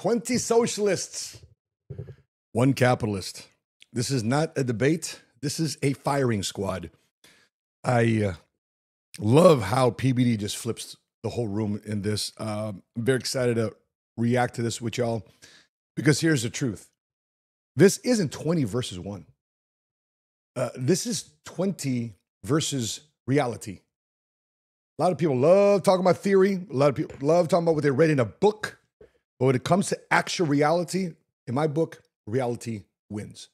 20 socialists, one capitalist. This is not a debate. This is a firing squad. I love how PBD just flips the whole room in this. I'm very excited to react to this with y'all because here's the truth. This isn't 20 versus 1. This is 20 versus reality. A lot of people love talking about theory. A lot of people love talking about what they read in a book. But when it comes to actual reality, in my book, reality wins.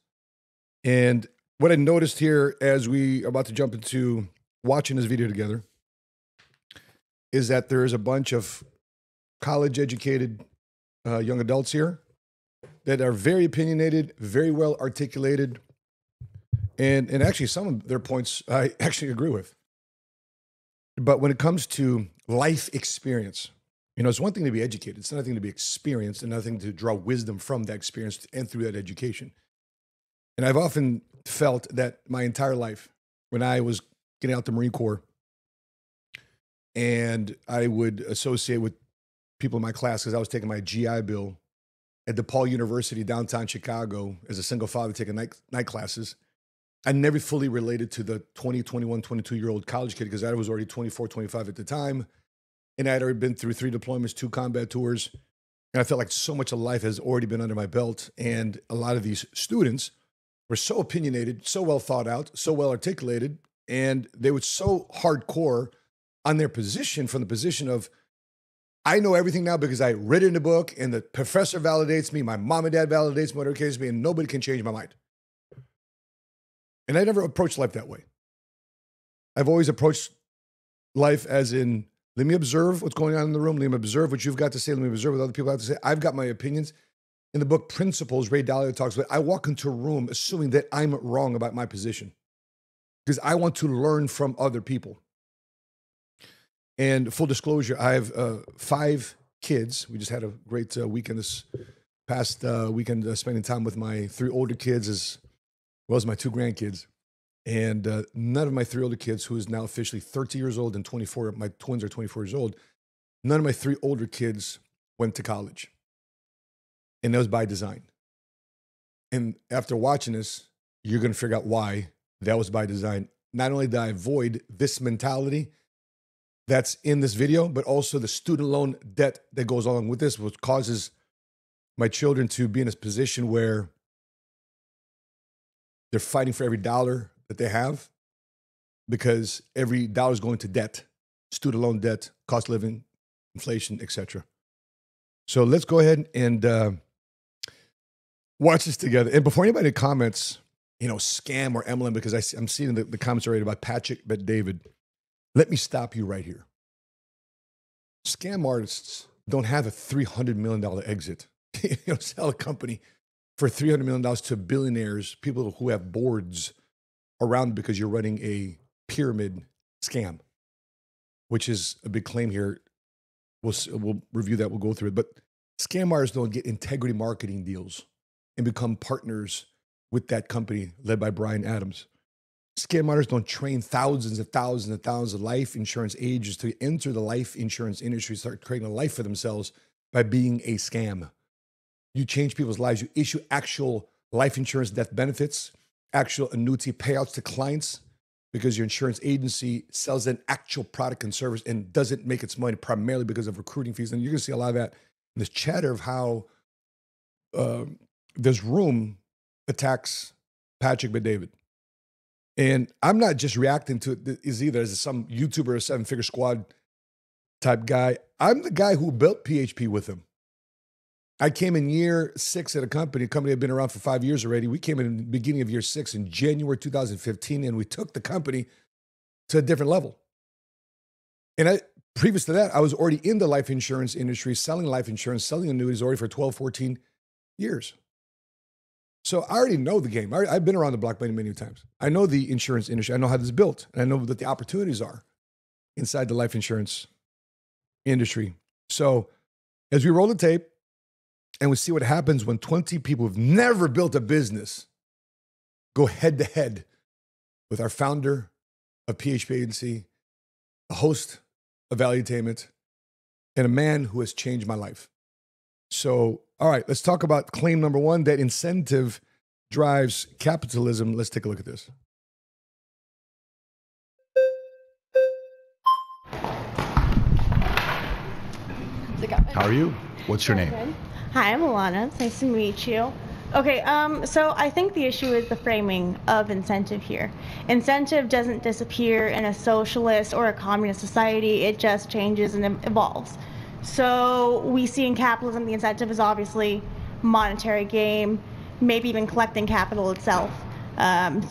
And what I noticed here as we are about to jump into watching this video together is that there is a bunch of college-educated young adults here that are very opinionated, very well articulated, and actually some of their points I actually agree with. But when it comes to life experience, you know, it's one thing to be educated. It's another thing to be experienced, another thing to draw wisdom from that experience and through that education. And I've often felt that my entire life, when I was getting out the Marine Corps, and I would associate with people in my class because I was taking my GI Bill at DePaul University, downtown Chicago, as a single father taking night classes. I never fully related to the 20, 21, 22-year-old college kid because I was already 24, 25 at the time. And I had already been through 3 deployments, 2 combat tours. And I felt like so much of life has already been under my belt. And a lot of these students were so opinionated, so well thought out, so well articulated, and they were so hardcore on their position from the position of, I know everything now because I read it in a book and the professor validates me, my mom and dad validates me, whatever the case may be, and nobody can change my mind. And I never approached life that way. I've always approached life as in, let me observe what's going on in the room. Let me observe what you've got to say. Let me observe what other people have to say. I've got my opinions. In the book Principles, Ray Dalio talks about, I walk into a room assuming that I'm wrong about my position because I want to learn from other people. And full disclosure, I have 5 kids. We just had a great weekend this past weekend spending time with my 3 older kids as well as my 2 grandkids. And none of my 3 older kids, who is now officially 30 years old and 24, my twins are 24 years old, none of my 3 older kids went to college. And that was by design. And after watching this, you're going to figure out why that was by design. Not only did I avoid this mentality that's in this video, but also the student loan debt that goes along with this, which causes my children to be in a position where they're fighting for every dollar that they have because every dollar is going to debt, student loan debt, cost of living, inflation, etc. So let's go ahead and watch this together. And before anybody comments, you know, scam or MLM, because I'm seeing the comments already about Patrick Bet-David, let me stop you right here. Scam artists don't have a $300 million exit. You know, sell a company for $300 million to billionaires, people who have boards around because you're running a pyramid scam, which is a big claim here. We'll review that. We'll go through it. But scam artists don't get integrity marketing deals and become partners with that company led by Brian Adams. Scam artists don't train thousands and thousands and thousands of life insurance agents to enter the life insurance industry, start creating a life for themselves by being a scam. You change people's lives. You issue actual life insurance death benefits, actual annuity payouts to clients because your insurance agency sells an actual product and service and doesn't make its money primarily because of recruiting fees. And you're going to see a lot of that in this chatter of how this room attacks Patrick Bet-David. And I'm not just reacting to it as some YouTuber or 7-figure squad type guy. I'm the guy who built PHP with him. I came in year 6 at a company had been around for 5 years already. We came in the beginning of year 6 in January 2015, and we took the company to a different level. And previous to that, I was already in the life insurance industry, selling life insurance, selling annuities already for 12, 14 years. So I already know the game. I've been around the block many, many times. I know the insurance industry. I know how this is built. And I know what the opportunities are inside the life insurance industry. So as we roll the tape and we see what happens when 20 people who've never built a business go head to head with our founder of PHP Agency, a host of Valuetainment, and a man who has changed my life. So, all right, let's talk about claim number one, that incentive drives capitalism. Let's take a look at this. How are you? What's your name? Good. Hi, I'm Alana. It's nice to meet you. Okay, so I think the issue is the framing of incentive here. Incentive doesn't disappear in a socialist or a communist society. It just changes and evolves. So we see in capitalism the incentive is obviously monetary gain, maybe even collecting capital itself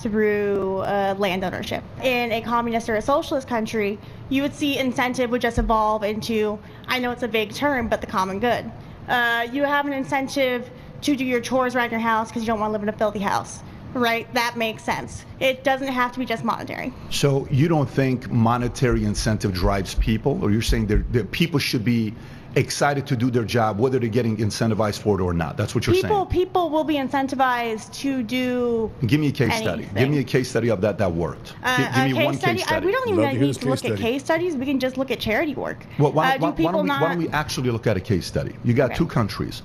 through land ownership. In a communist or a socialist country, you would see incentive would just evolve into, I know it's a vague term, but the common good. You have an incentive to do your chores around your house because you don't want to live in a filthy house, right? That makes sense. It doesn't have to be just monetary. So you don't think monetary incentive drives people, or you're saying that people should be excited to do their job, whether they're getting incentivized for it or not? That's what you're saying. People will be incentivized to do. Give me a case study. Give me a case study of that worked. Give me one case study. We don't even need to look at case studies. We can just look at charity work. Well, why don't we actually look at a case study? You got two countries,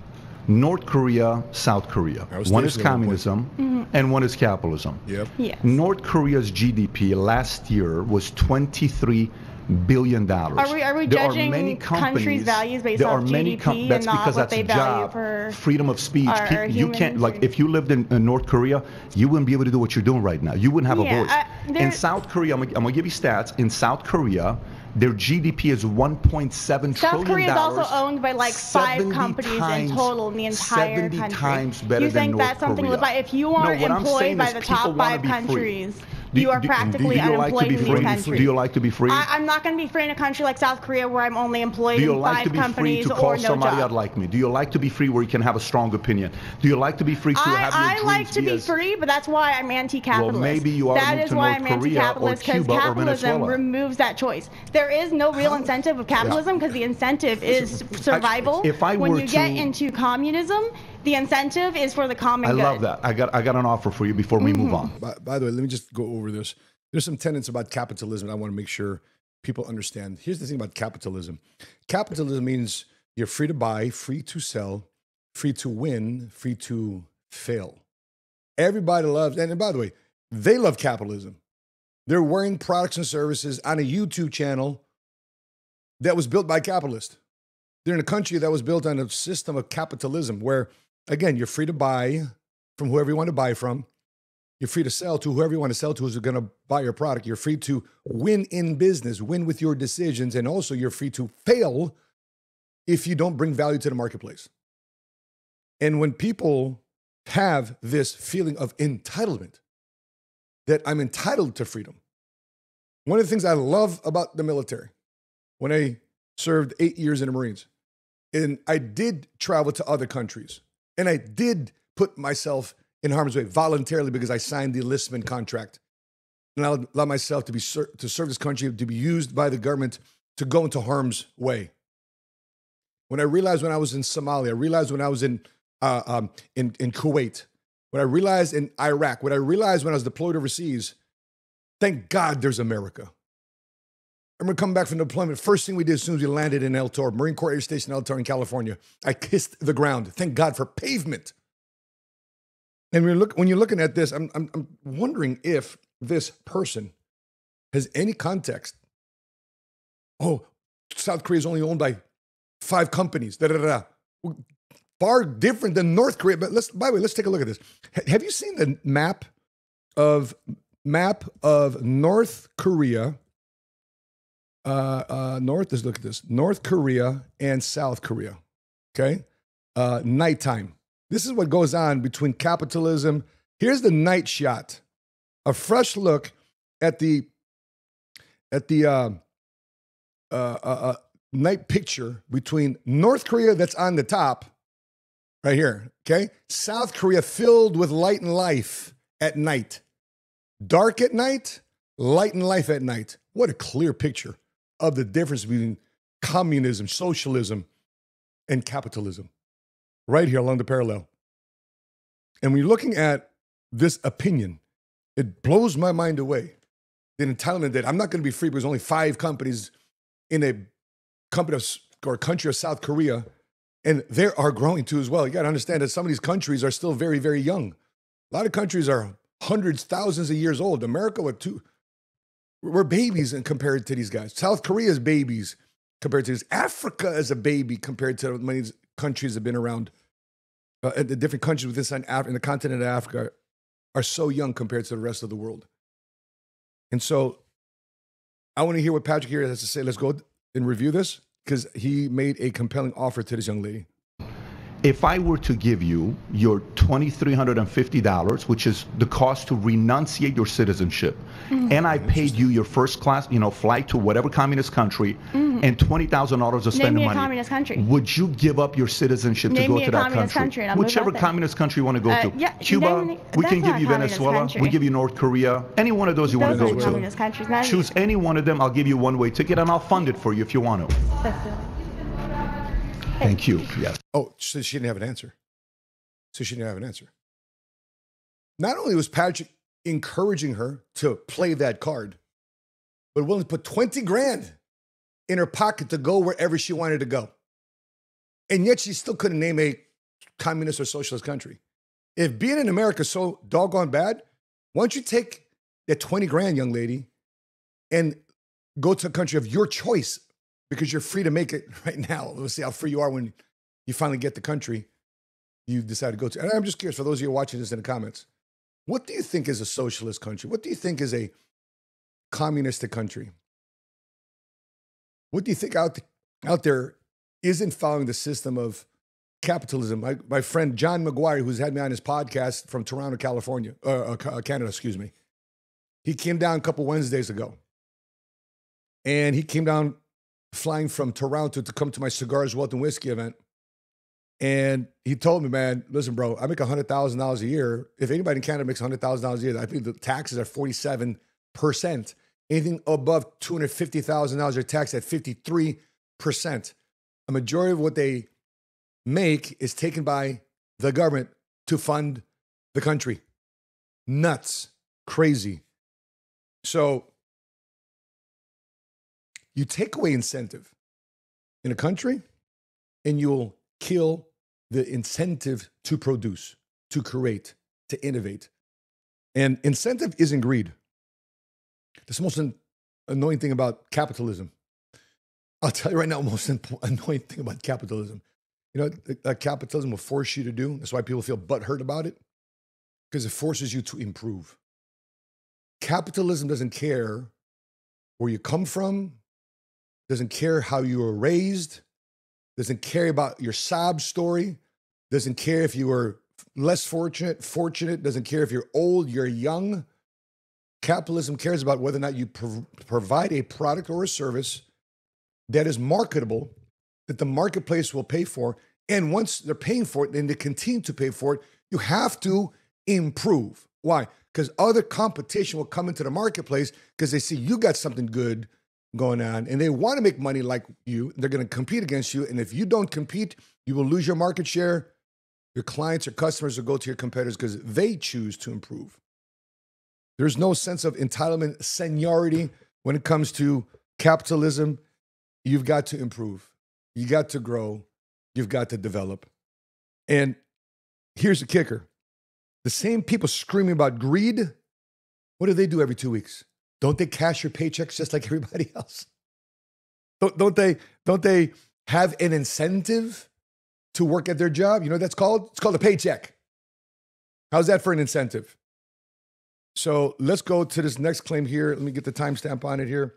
North Korea, South Korea. One is communism and one is capitalism. Yep. Yes. North Korea's GDP last year was $23 billion. Are we judging countries' values based off GDP that's and not because what that's they a value job. for Freedom of speech. You can't, humans? like, if you lived in North Korea, you wouldn't be able to do what you're doing right now. You wouldn't have a voice. In South Korea, I'm gonna give you stats. In South Korea, their GDP is $1.7 trillion. South Korea is also owned by like 5 companies in total in the entire 70 country. times better you think than that's North something Korea. to live by? If you aren't employed by the top 5 countries, you are practically unemployed in the country. Do you like to be free? I'm not going to be free in a country like South Korea where I'm only employed in 5 companies or no job. Do you like to be free to call somebody out like me? Do you like to be free where you can have a strong opinion? Do you like to be free to have your dreams? I like to be free, but that's why I'm anti-capitalist. Well, maybe you are That is why I'm anti-capitalist, because capitalism removes that choice. There is no real incentive of capitalism because the incentive is survival. When you get into communism, the incentive is for the common good. I love that. I got an offer for you before we move on. By the way, let me just go over this. There's some tenets about capitalism I want to make sure people understand. Here's the thing about capitalism. Capitalism means you're free to buy, free to sell, free to win, free to fail. Everybody loves, and by the way, they love capitalism. They're wearing products and services on a YouTube channel that was built by capitalists. They're in a country that was built on a system of capitalism where, again, you're free to buy from whoever you want to buy from. You're free to sell to whoever you want to sell to who's going to buy your product. You're free to win in business, win with your decisions, and also you're free to fail if you don't bring value to the marketplace. And when people have this feeling of entitlement, that I'm entitled to freedom, one of the things I love about the military, when I served 8 years in the Marines, and I did travel to other countries, and I did put myself in harm's way voluntarily because I signed the enlistment contract. And I allowed myself to serve this country, to be used by the government to go into harm's way. When I realized when I was in Somalia, I realized when I was in Kuwait, when I realized in Iraq, when I realized when I was deployed overseas, thank God there's America. I remember coming back from deployment, first thing we did as soon as we landed in El Toro, Marine Corps Air Station El Toro in California, I kissed the ground. Thank God for pavement. And when you're looking at this, I'm wondering if this person has any context. Oh, South Korea is only owned by 5 companies. Far different than North Korea. But by the way, let's take a look at this. Have you seen the map of North Korea? Let's look at this. North Korea and South Korea. Okay, nighttime. This is what goes on between capitalism. Here's the night shot, a fresh look at the night picture between North Korea that's on the top, right here, okay? South Korea filled with light and life at night. Dark at night, light and life at night. What a clear picture of the difference between communism, socialism, and capitalism. Right here along the parallel. And when you're looking at this opinion, it blows my mind away. The entitlement that I'm not going to be free because only 5 companies in a company or country of South Korea And they are growing too as well. You got to understand that some of these countries are still very, very young. A lot of countries are hundreds, thousands of years old. America, we're babies compared to these guys. South Korea is babies compared to this. Africa is a baby compared to many countries that have been around. The different countries within in the continent of Africa are so young compared to the rest of the world. And so I want to hear what Patrick here has to say. Let's go and review this, because he made a compelling offer to this young lady. If I were to give you your $2,350, which is the cost to renunciate your citizenship, and I paid you your first class, flight to whatever communist country, and $20,000 of spending money, communist country. Would you give up your citizenship to go to that country? Whichever communist country you want to go to. Yeah, Cuba, we can give you Venezuela, we give you North Korea, any one of those you want to go to. Choose any one of them, I'll give you a one-way ticket, and I'll fund it for you if you want to. Thank you. Yes. Oh, so she didn't have an answer. Not only was Patrick encouraging her to play that card, but willing to put 20 grand in her pocket to go wherever she wanted to go. And yet she still couldn't name a communist or socialist country. If being in America is so doggone bad, why don't you take that 20 grand, young lady, and go to a country of your choice? Because you're free to make it right now. We'll see how free you are when you finally get the country you decide to go to. And I'm just curious, for those of you watching this in the comments, what do you think is a socialist country? What do you think is a communistic country? What do you think out there isn't following the system of capitalism? My friend John McGuire, who's had me on his podcast from Toronto, California, Canada, excuse me. He came down a couple Wednesdays ago. And he came down flying from Toronto to come to my Cigars, Wealth, and Whiskey event. And he told me, man, listen, bro, I make $100,000 a year. If anybody in Canada makes $100,000 a year, I think the taxes are 47%. Anything above $250,000 are taxed at 53%. A majority of what they make is taken by the government to fund the country. Nuts. Crazy. So you take away incentive in a country and you'll kill the incentive to produce, to create, to innovate. And incentive isn't greed. That's the most annoying thing about capitalism. I'll tell you right now, the most annoying thing about capitalism. You know, capitalism will force you to do. That's why people feel butthurt about it, because it forces you to improve. Capitalism doesn't care where you come from, doesn't care how you were raised, doesn't care about your sob story, doesn't care if you were less fortunate, doesn't care if you're old, you're young. Capitalism cares about whether or not you provide a product or a service that is marketable, that the marketplace will pay for. And once they're paying for it, then they continue to pay for it, you have to improve. Why? Because other competition will come into the marketplace because they see you got something good going on and they want to make money like you. They're going to compete against you. And if you don't compete, you will lose your market share. Your clients or customers will go to your competitors because they choose to improve. There's no sense of entitlement, seniority when it comes to capitalism. You've got to improve. You got to grow. You've got to develop. And here's the kicker. The same people screaming about greed, what do they do every 2 weeks? Don't they cash your paychecks just like everybody else? Don't they have an incentive to work at their job? You know what that's called? It's called a paycheck. How's that for an incentive? So let's go to this next claim here. Let me get the timestamp on it here.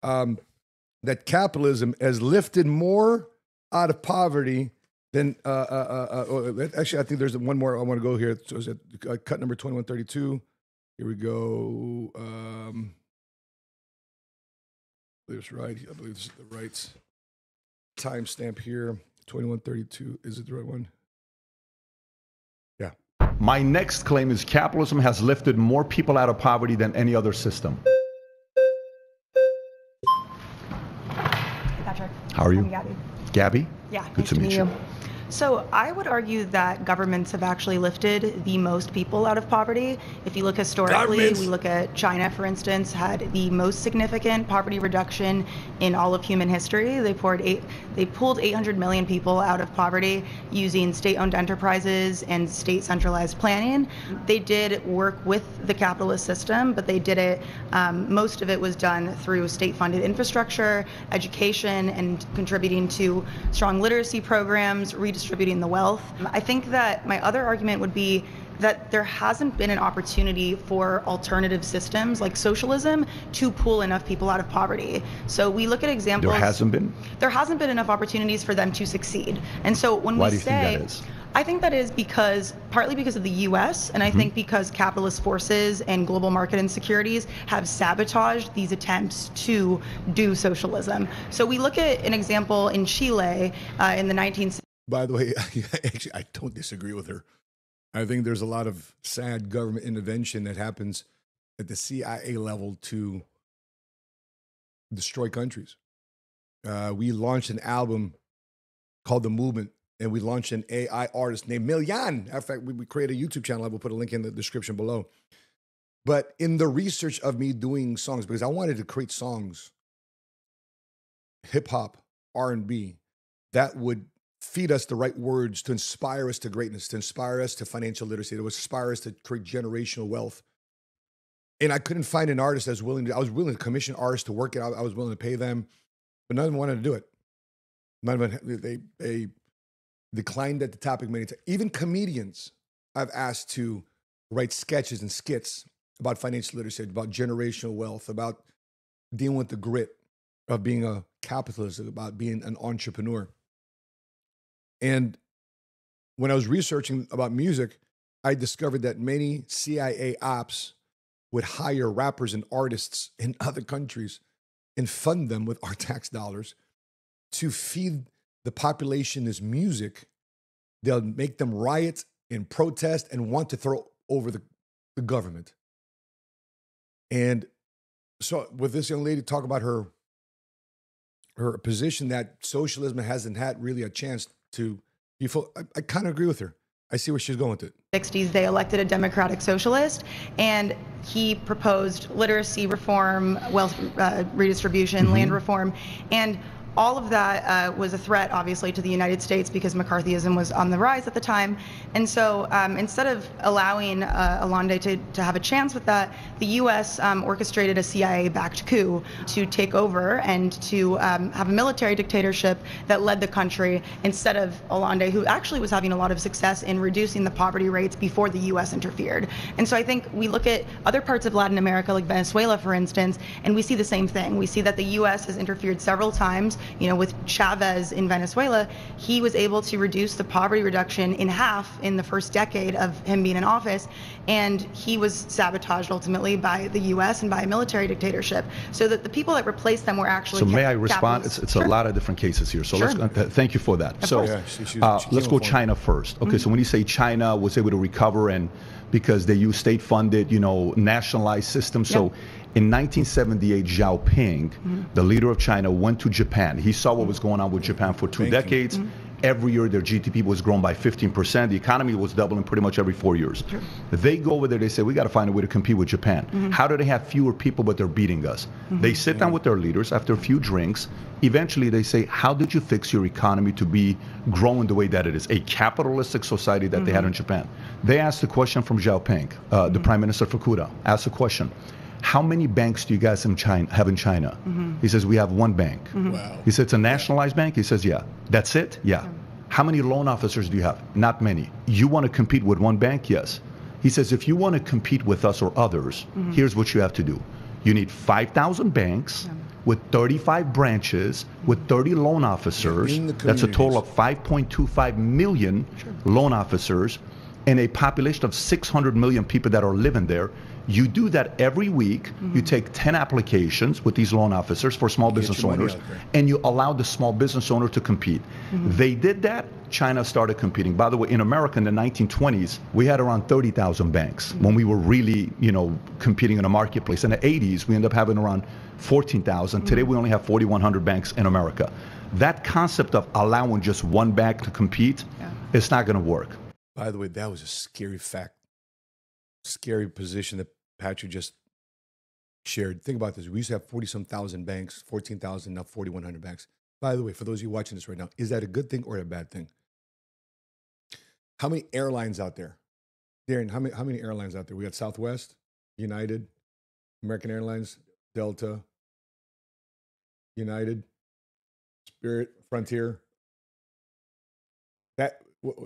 That capitalism has lifted more out of poverty than, actually, I think there's one more I want to go here. So is it cut number 2132? Here we go. I believe it's right. I believe this is the right timestamp here. 2132. Is it the right one? Yeah. My next claim is capitalism has lifted more people out of poverty than any other system. Patrick. How are you? I'm Gabby. Gabby? Yeah. Good to meet you. So I would argue that governments have actually lifted the most people out of poverty. If you look historically, we look at China, for instance, had the most significant poverty reduction in all of human history. They pulled 800 million people out of poverty using state-owned enterprises and state centralized planning. They did work with the capitalist system, but they did it, most of it was done through state-funded infrastructure, education, and contributing to strong literacy programs, redistributing the wealth. I think that my other argument would be that there hasn't been an opportunity for alternative systems like socialism to pull enough people out of poverty. So we look at examples. There hasn't been? There hasn't been enough opportunities for them to succeed. And so when Why we do you say, think that is? I think that is partly because of the U.S., and I think because capitalist forces and global market insecurities have sabotaged these attempts to do socialism. So we look at an example in Chile in the 1960s. By the way, actually, I don't disagree with her. I think there's a lot of sad government intervention that happens at the CIA level to destroy countries. We launched an album called The Movement, and we launched an AI artist named Milyan. In fact, we created a YouTube channel. I will put a link in the description below. But in the research of me doing songs, because I wanted to create songs, hip hop, R&B, that would feed us the right words to inspire us to greatness, to inspire us to financial literacy, to inspire us to create generational wealth. And I couldn't find an artist that's willing to, I was willing to commission artists to work it out. I was willing to pay them, but none of them wanted to do it. None of them, they declined at the topic many times. Even comedians I've asked to write sketches and skits about financial literacy, about generational wealth, about dealing with the grit of being a capitalist, about being an entrepreneur. And when I was researching about music, I discovered that many CIA ops would hire rappers and artists in other countries and fund them with our tax dollars to feed the population this music. They'll make them riot and protest and want to throw over the government. And so with this young lady talk about her position that socialism hasn't had really a chance to be full, I kind of agree with her. I see where she's going with it. 60s, they elected a democratic socialist, and he proposed literacy reform, wealth redistribution, land reform, and all of that was a threat, obviously, to the United States because McCarthyism was on the rise at the time. And so instead of allowing Allende to have a chance with that, the U.S. Orchestrated a CIA-backed coup to take over and to have a military dictatorship that led the country instead of Allende, who actually was having a lot of success in reducing the poverty rates before the U.S. interfered. And so I think we look at other parts of Latin America, like Venezuela, for instance, and we see the same thing. We see that the U.S. has interfered several times. You know, with Chavez in Venezuela, he was able to reduce the poverty reduction in half in the first decade of him being in office, and he was sabotaged ultimately by the U.S. and by a military dictatorship, so that the people that replaced them were actually. So may I respond? It's Sure. a lot of different cases here. So let's thank you for that. Of so course. let's go China first. Okay, so when you say China was able to recover and because they use state-funded, nationalized systems. So in 1978, Xiaoping, the leader of China, went to Japan. He saw what was going on with Japan for two decades. Every year, their GDP was grown by 15%. The economy was doubling pretty much every 4 years. Sure. They go over there, they say, we got to find a way to compete with Japan. How do they have fewer people, but they're beating us? They sit down with their leaders after a few drinks. Eventually, they say, how did you fix your economy to be growing the way that it is? A capitalistic society that they had in Japan. They asked the question from Xiaoping, the prime minister Fukuda, asked the question, how many banks do you guys have in China? He says, we have one bank. Wow. He said, it's a nationalized bank? He says, yeah. That's it? Yeah. How many loan officers do you have? Not many. You want to compete with one bank? Yes. He says, if you want to compete with us or others, here's what you have to do. You need 5,000 banks with 35 branches, with 30 loan officers. That's a total of 5.25 million loan officers and a population of 600 million people that are living there. You do that every week. You take 10 applications with these loan officers for small business owners, and you allow the small business owner to compete. They did that. China started competing. By the way, in America in the 1920s, we had around 30,000 banks when we were really, competing in a marketplace. In the 80s, we ended up having around 14,000. Today, we only have 4,100 banks in America. that concept of allowing just one bank to compete, it's not going to work. By the way, that was a scary fact, scary position that Patrick just shared. Think about this. We used to have 40-some thousand banks, 14,000, now 4,100 banks. By the way, for those of you watching this right now, is that a good thing or a bad thing? How many airlines out there? Darren, how many airlines out there? We got Southwest, United, American Airlines, Delta, United, Spirit, Frontier. That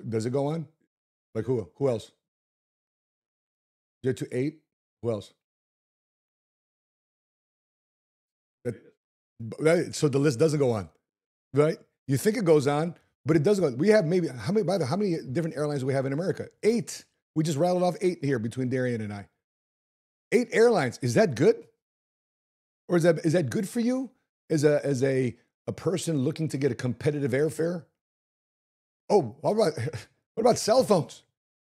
does it go on? Like who else? You're to 8. Who else? So the list doesn't go on, right? You think it goes on, but it doesn't go on. We have maybe, how many different airlines do we have in America? 8. We just rattled off 8 here between Darian and I. 8 airlines. Is that good? Or is that good for you as a person looking to get a competitive airfare? Oh, what about cell phones?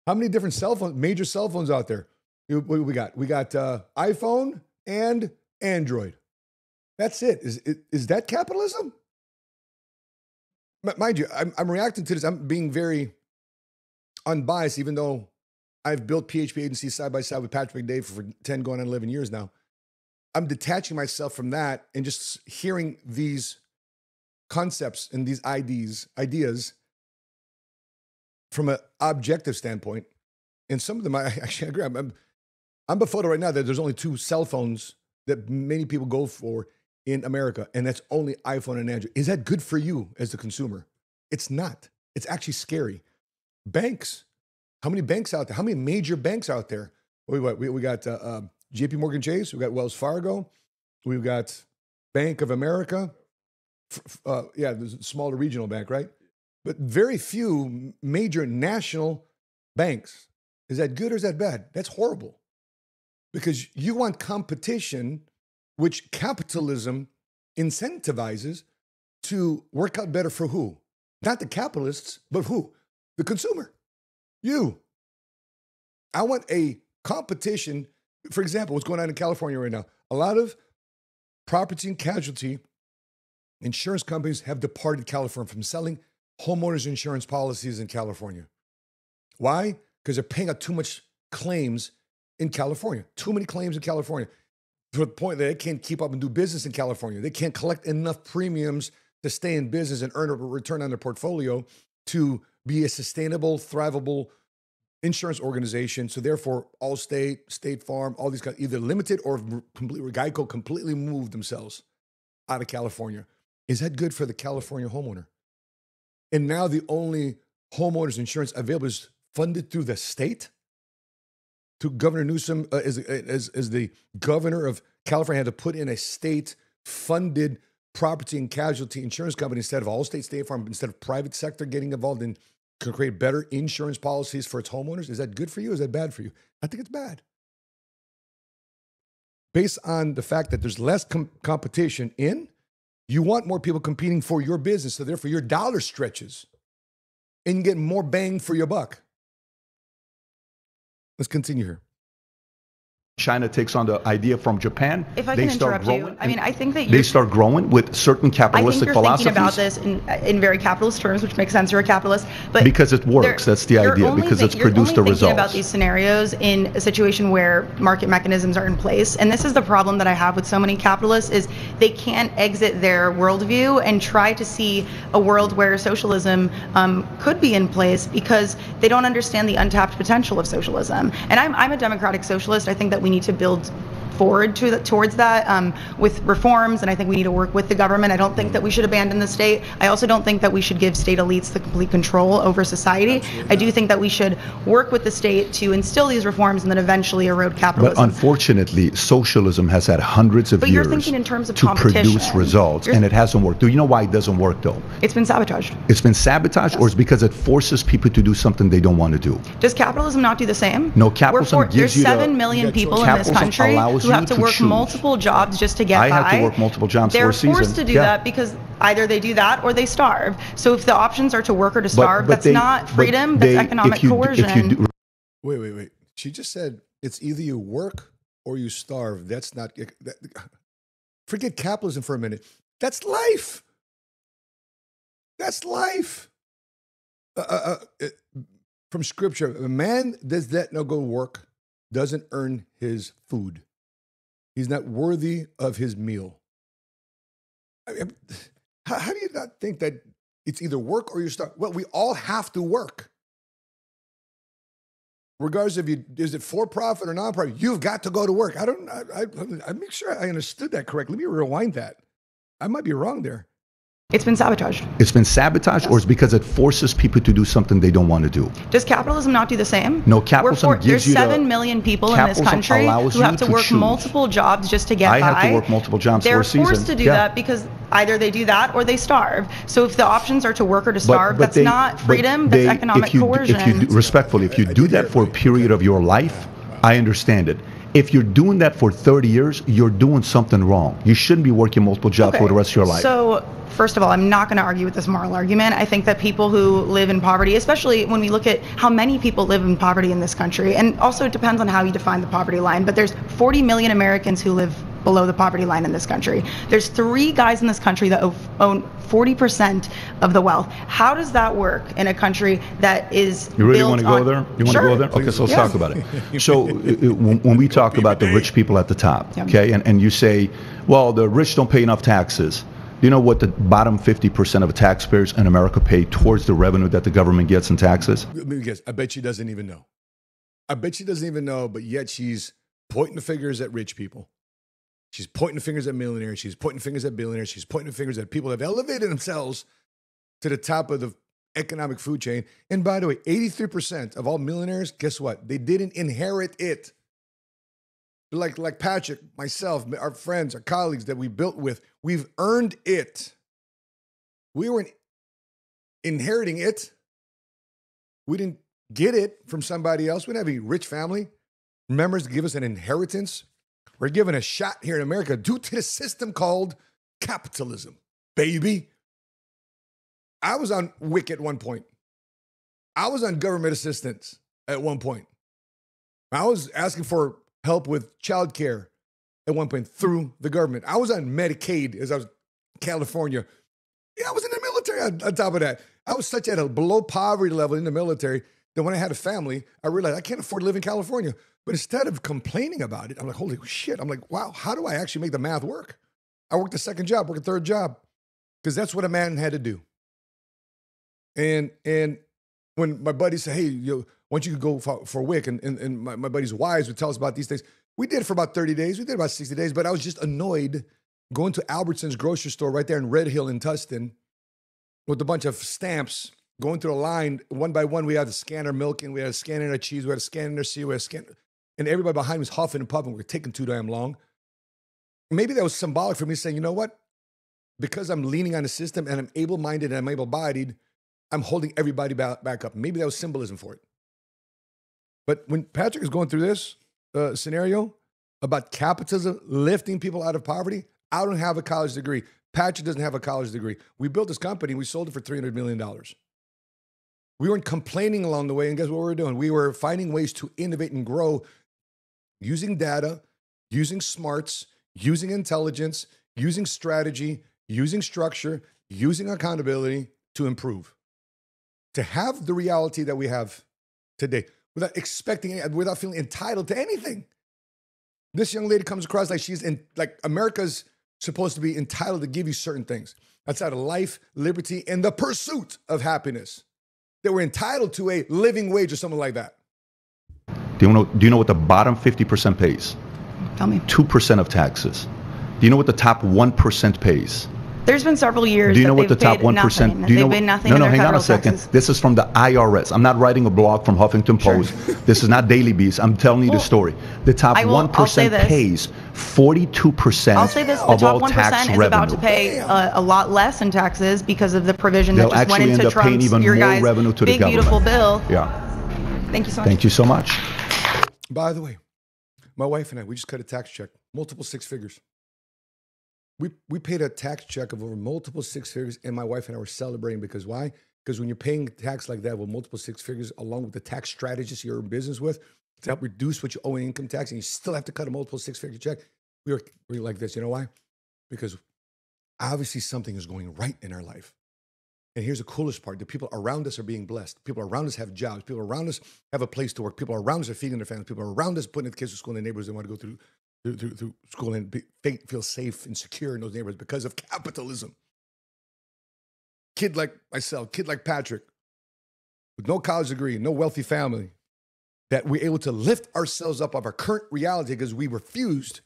How many different major cell phones out there? What we got? We got iPhone and Android. That's it. Is that capitalism? Mind you, I'm reacting to this. I'm being very unbiased, even though I've built PHP agencies side by side with Patrick McDade for 10 going on 11 years now. I'm detaching myself from that and just hearing these concepts and these ideas from an objective standpoint. And some of them, I actually agree. I'm befuddled right now that there's only 2 cell phones that many people go for in America, and that's only iPhone and Android. Is that good for you as the consumer? It's not. It's actually scary. Banks. How many banks out there? How many major banks out there? We got JP Morgan Chase. We got Wells Fargo. We've got Bank of America. There's a smaller regional bank, right? But very few major national banks. Is that good or is that bad? That's horrible. Because you want competition, which capitalism incentivizes to work out better for who? Not the capitalists, but who? The consumer. You. I want a competition. For example, what's going on in California right now? A lot of property and casualty insurance companies have departed California from selling homeowners insurance policies in California. Why? Because they're paying out too much claims in California. Too many claims in California to the point that they can't keep up and do business in California. They can't collect enough premiums to stay in business and earn a return on their portfolio to be a sustainable, thrivable insurance organization. So therefore, Allstate, State Farm, all these guys, either limited or completely, Geico completely moved themselves out of California. Is that good for the California homeowner? And now the only homeowners insurance available is funded through the state. To Governor Newsom, as the governor of California, had to put in a state-funded property and casualty insurance company instead of Allstate, State Farm, instead of private sector getting involved in to create better insurance policies for its homeowners. Is that good for you? Is that bad for you? I think it's bad. Based on the fact that there's less competition you want more people competing for your business, so therefore your dollar stretches and you get more bang for your buck. Let's continue here. China takes on the idea from Japan. If I can interrupt you, I mean, I think that they start growing with certain capitalistic philosophies. I think you're thinking about this in very capitalist terms, which makes sense. You're a capitalist, but because it works, that's the idea. Because it's produced the results. You're only thinking about these scenarios in a situation where market mechanisms are in place, and this is the problem that I have with so many capitalists: is they can't exit their worldview and try to see a world where socialism could be in place because they don't understand the untapped potential of socialism. And I'm a democratic socialist. I think that we need to build forward towards that with reforms, and I think we need to work with the government. I don't think that we should abandon the state. I also don't think that we should give state elites the complete control over society. Absolutely. I do think that we should work with the state to instill these reforms and then eventually erode capitalism. But unfortunately, socialism has had hundreds of years thinking in terms of to produce results, and it hasn't worked. Do you know why it doesn't work, though? It's been sabotaged. It's been sabotaged, yes. Or it's because it forces people to do something they don't want to do? Does capitalism not do the same? No, capitalism gives you there's 7 million people in this country who have to work multiple jobs just to get by. I have to work multiple jobs for a season. They're forced to do that because either they do that or they starve. So if the options are to work or to starve, that's not freedom, that's economic coercion. Wait. She just said it's either you work or you starve. That's not... Forget capitalism for a minute. That's life. That's life. From scripture, a man does that no go work, doesn't earn his food. He's not worthy of his meal. I mean, how do you not think that it's either work or you start? Well, we all have to work. Regardless if you, is it for profit or non-profit, you've got to go to work. I make sure I understood that correctly. Let me rewind that. I might be wrong there. It's been sabotaged. It's been sabotaged, yes. Or it's because it forces people to do something they don't want to do. Does capitalism not do the same? No, capitalism gives there's you the... 7 million people in this country who have to work choose. multiple jobs just to get by. I have to work multiple jobs for a season. They're forced to do that because either they do that or they starve. So if the options are to work or to starve, that's not freedom, that's economic coercion. Respectfully, if you do that for a period of your life, I understand it. If you're doing that for 30 years, you're doing something wrong. You shouldn't be working multiple jobs for the rest of your life. So, first of all, I'm not going to argue with this moral argument. I think that people who live in poverty, especially when we look at how many people live in poverty in this country, and also it depends on how you define the poverty line, but there's 40 million Americans who live below the poverty line in this country. There's 3 guys in this country that own 40% of the wealth. How does that work in a country that is You really want to go there? You want to go there? Okay, so let's talk about it. So when we talk about the rich people at the top, okay, and you say, well, the rich don't pay enough taxes. Do you know what the bottom 50% of taxpayers in America pay towards the revenue that the government gets in taxes? Let me guess. I bet she doesn't even know. I bet she doesn't even know, but yet she's pointing the fingers at rich people. She's pointing the fingers at millionaires. She's pointing fingers at billionaires. She's pointing the fingers at people that have elevated themselves to the top of the economic food chain. And by the way, 83% of all millionaires, guess what? They didn't inherit it. Like Patrick, myself, our friends, our colleagues that we built with, we've earned it. We weren't inheriting it. We didn't get it from somebody else. We didn't have a rich family members to give us an inheritance. We're given a shot here in America due to the system called capitalism, baby. I was on WIC at one point. I was on government assistance at one point. I was asking for help with childcare at one point through the government. I was on Medicaid as I was in California. Yeah, I was in the military on top of that. I was such at a below poverty level in the military that when I had a family, I realized I can't afford to live in California. But instead of complaining about it, I'm like, holy shit. I'm like, wow, how do I actually make the math work? I worked a second job, worked a third job, because that's what a man had to do. And when my buddy said, hey, once you could go for WIC, and my buddy's wives would tell us about these things, we did it for about 30 days. We did about 60 days, but I was just annoyed going to Albertson's grocery store right there in Red Hill in Tustin with a bunch of stamps, going through a line, one by one. We had to scan our milk, and we had to scan in our cheese, we had to scan in our cereal, we had to scan, and everybody behind me was huffing and puffing. We were taking too damn long. Maybe that was symbolic for me saying, you know what? Because I'm leaning on the system and I'm able-minded and I'm able-bodied, I'm holding everybody back up. Maybe that was symbolism for it. But when Patrick is going through this scenario about capitalism lifting people out of poverty, I don't have a college degree. Patrick doesn't have a college degree. We built this company. We sold it for $300 million. We weren't complaining along the way. And guess what we were doing? We were finding ways to innovate and grow using data, using smarts, using intelligence, using strategy, using structure, using accountability to improve. To have the reality that we have today without expecting, without feeling entitled to anything. This young lady comes across like she's in, like America's supposed to be entitled to give you certain things outside of life, liberty, and the pursuit of happiness. That we're entitled to a living wage or something like that. Do you know what the bottom 50% pays? Tell me. 2% of taxes. Do you know what the top 1% pays? There's been several years. Do you know what the top 1%? Do you know? No, hang on a second. Taxes. This is from the IRS. I'm not writing a blog from Huffington Post. This is not Daily Beast. I'm telling you the story. The top 1% pays 42% I'll say this, the top 1% is about to pay a lot less in taxes because of the provision that just went into Trump's, your guys' big, beautiful bill. Yeah. Thank you so much. Thank you so much. By the way, my wife and I, we just cut a tax check, multiple 6 figures. We paid a tax check of over multiple 6 figures, and my wife and I were celebrating because why? Because when you're paying tax like that with multiple 6 figures, along with the tax strategist you're in business with, to help reduce what you owe in income tax, and you still have to cut a multiple 6-figure check, we were like this. You know why? Because obviously something is going right in our life. And here's the coolest part. The people around us are being blessed. People around us have jobs. People around us have a place to work. People around us are feeding their families. People around us putting the kids to school in the neighborhoods they want to go through school and feel safe and secure in those neighborhoods because of capitalism. Kid like myself, kid like Patrick, with no college degree, no wealthy family, that we're able to lift ourselves up of our current reality because we refused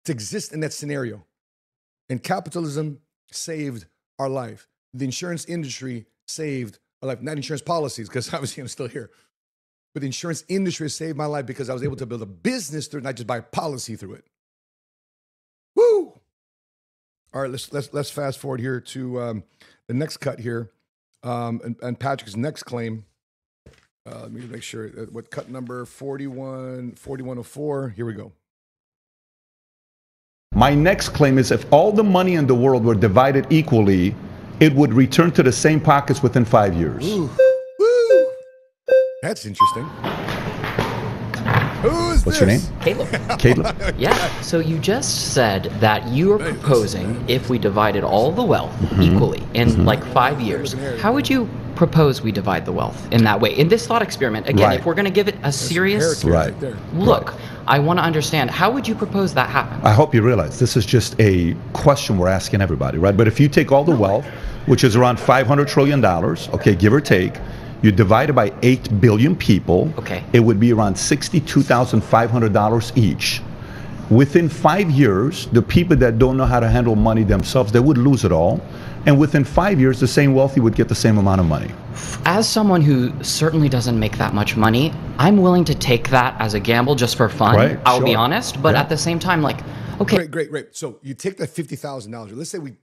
to exist in that scenario. And capitalism saved our life. The insurance industry saved our life. Not insurance policies, because obviously I'm still here. But the insurance industry saved my life because I was able to build a business through it, not just buy a policy through it. Woo! All right, let's fast forward here to the next cut here. And Patrick's next claim. Let me make sure what cut number 4104. Here we go. My next claim is if all the money in the world were divided equally, it would return to the same pockets within 5 years. Ooh. Woo. That's interesting. Who's What's this? your name? Caleb. Caleb. Yeah. So you just said that you are proposing if we divided all the wealth equally in like 5 years. How would you propose we divide the wealth in that way? In this thought experiment, again, Right. if we're going to give it a serious Right. look, I want to understand, how would you propose that happen? I hope you realize this is just a question we're asking everybody, right? But if you take all the wealth, which is around $500 trillion, okay, give or take, you divide it by 8 billion people, Okay. it would be around $62,500 each. Within 5 years, the people that don't know how to handle money themselves, they would lose it all. And within 5 years, the same wealthy would get the same amount of money. As someone who certainly doesn't make that much money, I'm willing to take that as a gamble just for fun. Right, I'll be sure. honest, but Yeah. at the same time, like, okay, Great. So you take that $50,000. Let's say we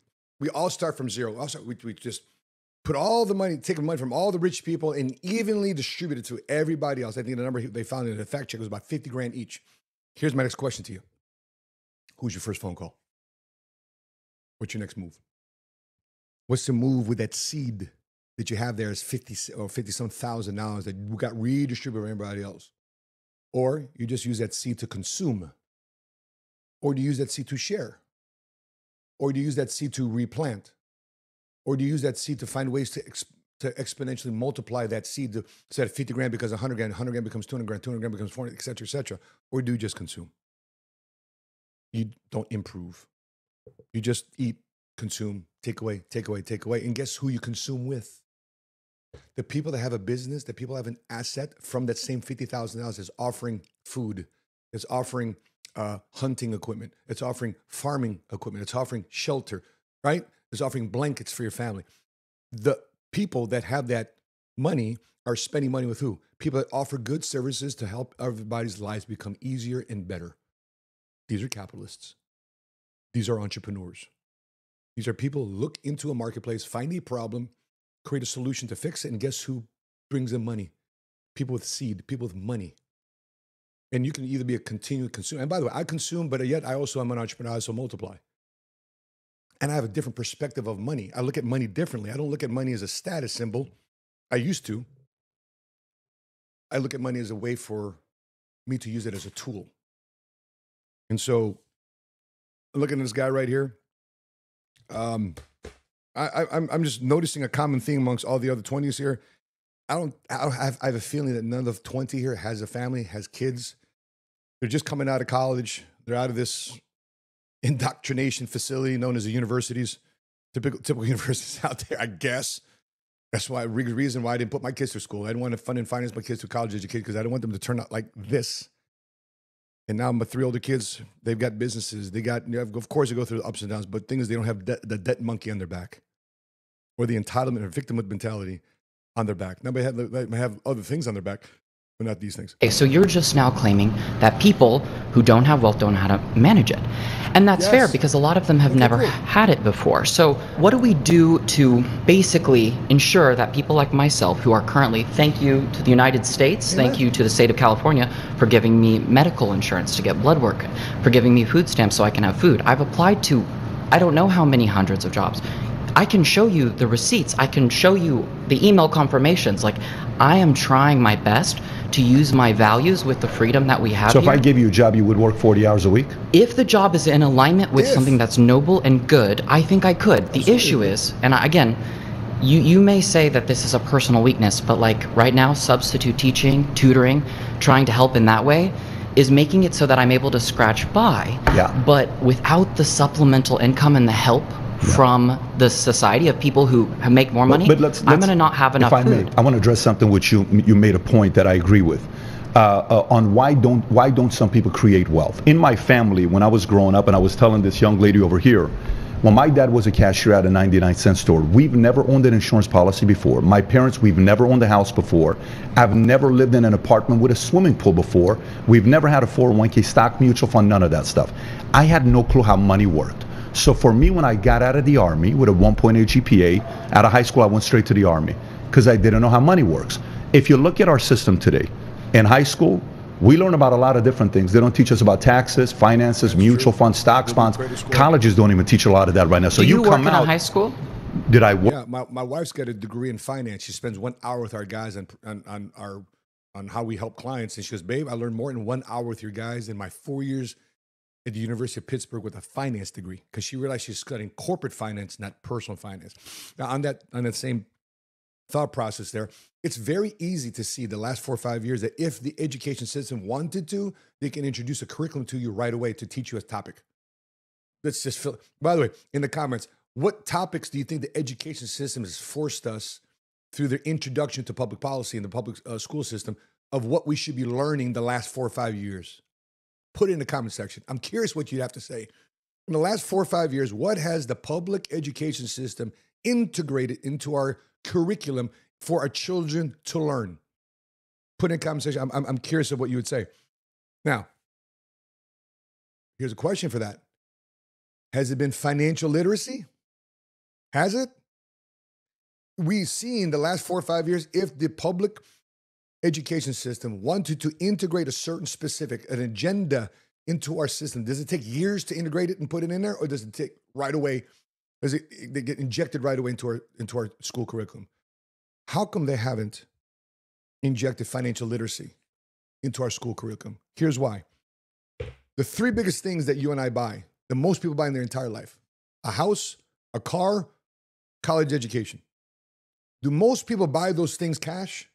all start from zero. We just put all the money, take the money from all the rich people and evenly distribute it to everybody else. I think the number they found in the fact check was about 50 grand each. Here's my next question to you. Who's your first phone call? What's your next move? What's the move with that seed that you have there is 50 or 50 some thousand dollars that you got redistributed to everybody else? Or you just use that seed to consume? Or do you use that seed to share? Or do you use that seed to replant? Or do you use that seed to find ways to exponentially multiply that seed to set 50 grand because 100 grand becomes 200 grand, 200 grand becomes 400, et cetera, et cetera? Or do you just consume? You don't improve. You just eat, consume, take away. And guess who you consume with? The people that have a business, the people that have an asset from that same $50,000 is offering food, it's offering hunting equipment, it's offering farming equipment, it's offering shelter, right? It's offering blankets for your family. The people that have that money are spending money with who? People that offer good services to help everybody's lives become easier and better. These are capitalists. These are entrepreneurs. These are people who look into a marketplace, find a problem, create a solution to fix it, and guess who brings them money? People with seed, people with money. And you can either be a continued consumer. And by the way, I consume, but yet I also am an entrepreneur, so multiply. And I have a different perspective of money. I look at money differently. I don't look at money as a status symbol. I used to. I look at money as a way for me to use it as a tool. And so, looking at this guy right here, I'm just noticing a common theme amongst all the other 20s here. I have a feeling that none of the 20 here has a family, has kids. They're just coming out of college. They're out of this indoctrination facility known as the universities. Typical universities out there, I guess. That's why reason why I didn't put my kids through school. I didn't want to fund and finance my kids through college education because I didn't want them to turn out like this. And now my 3 older kids, they've got businesses. They got, of course, they go through the ups and downs, but thing is, they don't have the debt monkey on their back or the entitlement or victimhood mentality on their back. Now they have other things on their back, but not these things. okay, so you're just now claiming that people who don't have wealth don't know how to manage it. And that's fair because a lot of them have never had it before. So what do we do to basically ensure that people like myself who are currently, thank you to the United States, thank you to the state of California for giving me medical insurance to get blood work, for giving me food stamps so I can have food. I've applied to, I don't know how many hundreds of jobs. I can show you the receipts. I can show you the email confirmations. Like, I am trying my best to use my values with the freedom that we have So if here. I gave you a job, you would work 40 hours a week? If the job is in alignment with something that's noble and good, I think I could. The issue is, and again, you may say that this is a personal weakness, but like right now, substitute teaching, tutoring, trying to help in that way is making it so that I'm able to scratch by. Yeah. But without the supplemental income and the help from the society of people who make more money, but let's, I'm going to not have enough if I food. may, I want to address something which you made a point that I agree with. On why don't some people create wealth? In my family, when I was growing up, and I was telling this young lady over here, when my dad was a cashier at a 99-cent store, we've never owned an insurance policy before. My parents, we've never owned a house before. I've never lived in an apartment with a swimming pool before. We've never had a 401k, stock, mutual fund, none of that stuff. I had no clue how money worked. So for me, when I got out of the Army with a 1.8 GPA, out of high school, I went straight to the Army because I didn't know how money works. If you look at our system today, in high school, we learn about a lot of different things. They don't teach us about taxes, finances, mutual funds, stocks, bonds. Colleges don't even teach a lot of that right now. So Do you work come in out. a high school? Did I work? Yeah, my wife's got a degree in finance. She spends 1 hour with our guys on how we help clients. And she goes, babe, I learned more in 1 hour with your guys in my 4 years at the University of Pittsburgh with a finance degree, because she realized she's studying corporate finance, not personal finance. Now, on that same thought process there, it's very easy to see the last 4 or 5 years that if the education system wanted to, they can introduce a curriculum to you right away to teach you a topic. Let's just fill. By the way, in the comments, what topics do you think the education system has forced us through their introduction to public policy in the public school system of what we should be learning the last 4 or 5 years? Put it in the comment section. I'm curious what you'd have to say. In the last 4 or 5 years, what has the public education system integrated into our curriculum for our children to learn? Put in the comment section. I'm curious of what you would say. Now, here's a question for that. Has it been financial literacy? Has it? We've seen the last 4 or 5 years, if the public education system wanted to integrate a certain specific, an agenda into our system, does it take years to integrate it and put it in there, or does it take right away? Does it get injected right away into our school curriculum? How come they haven't injected financial literacy into our school curriculum? Here's why. The 3 biggest things that you and I buy, that most people buy in their entire life: a house, a car, college education. Do most people buy those things cash?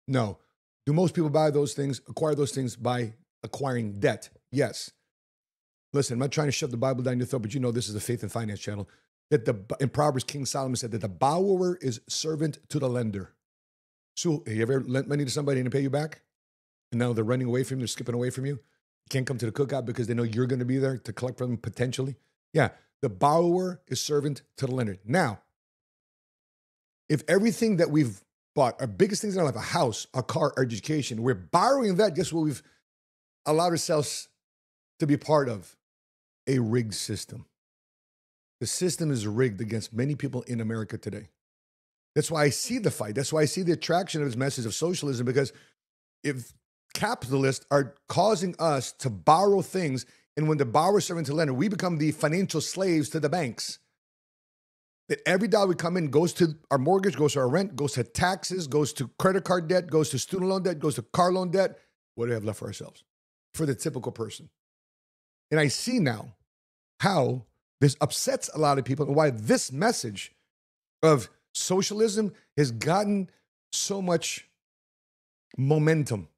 No. Do most people buy those things, acquire those things by acquiring debt? Yes. Listen, I'm not trying to shove the Bible down your throat, but you know this is a faith and finance channel. That in Proverbs, King Solomon said that the borrower is servant to the lender. So, have you ever lent money to somebody and they pay you back? And now they're running away from you, they're skipping away from you. You can't come to the cookout because they know you're going to be there to collect from them potentially. Yeah, the borrower is servant to the lender. Now, if everything that we've bought, our biggest things in our life, a house, a car, our education, we're borrowing that, guess what we've allowed ourselves to be part of? A rigged system. The system is rigged against many people in America today. That's why I see the fight. That's why I see the attraction of his message of socialism, because if capitalists are causing us to borrow things, and when the borrower is serving to lender, we become the financial slaves to the banks. That every dollar we come in goes to our mortgage, goes to our rent, goes to taxes, goes to credit card debt, goes to student loan debt, goes to car loan debt. What do we have left for ourselves? For the typical person. And I see now how this upsets a lot of people and why this message of socialism has gotten so much momentum.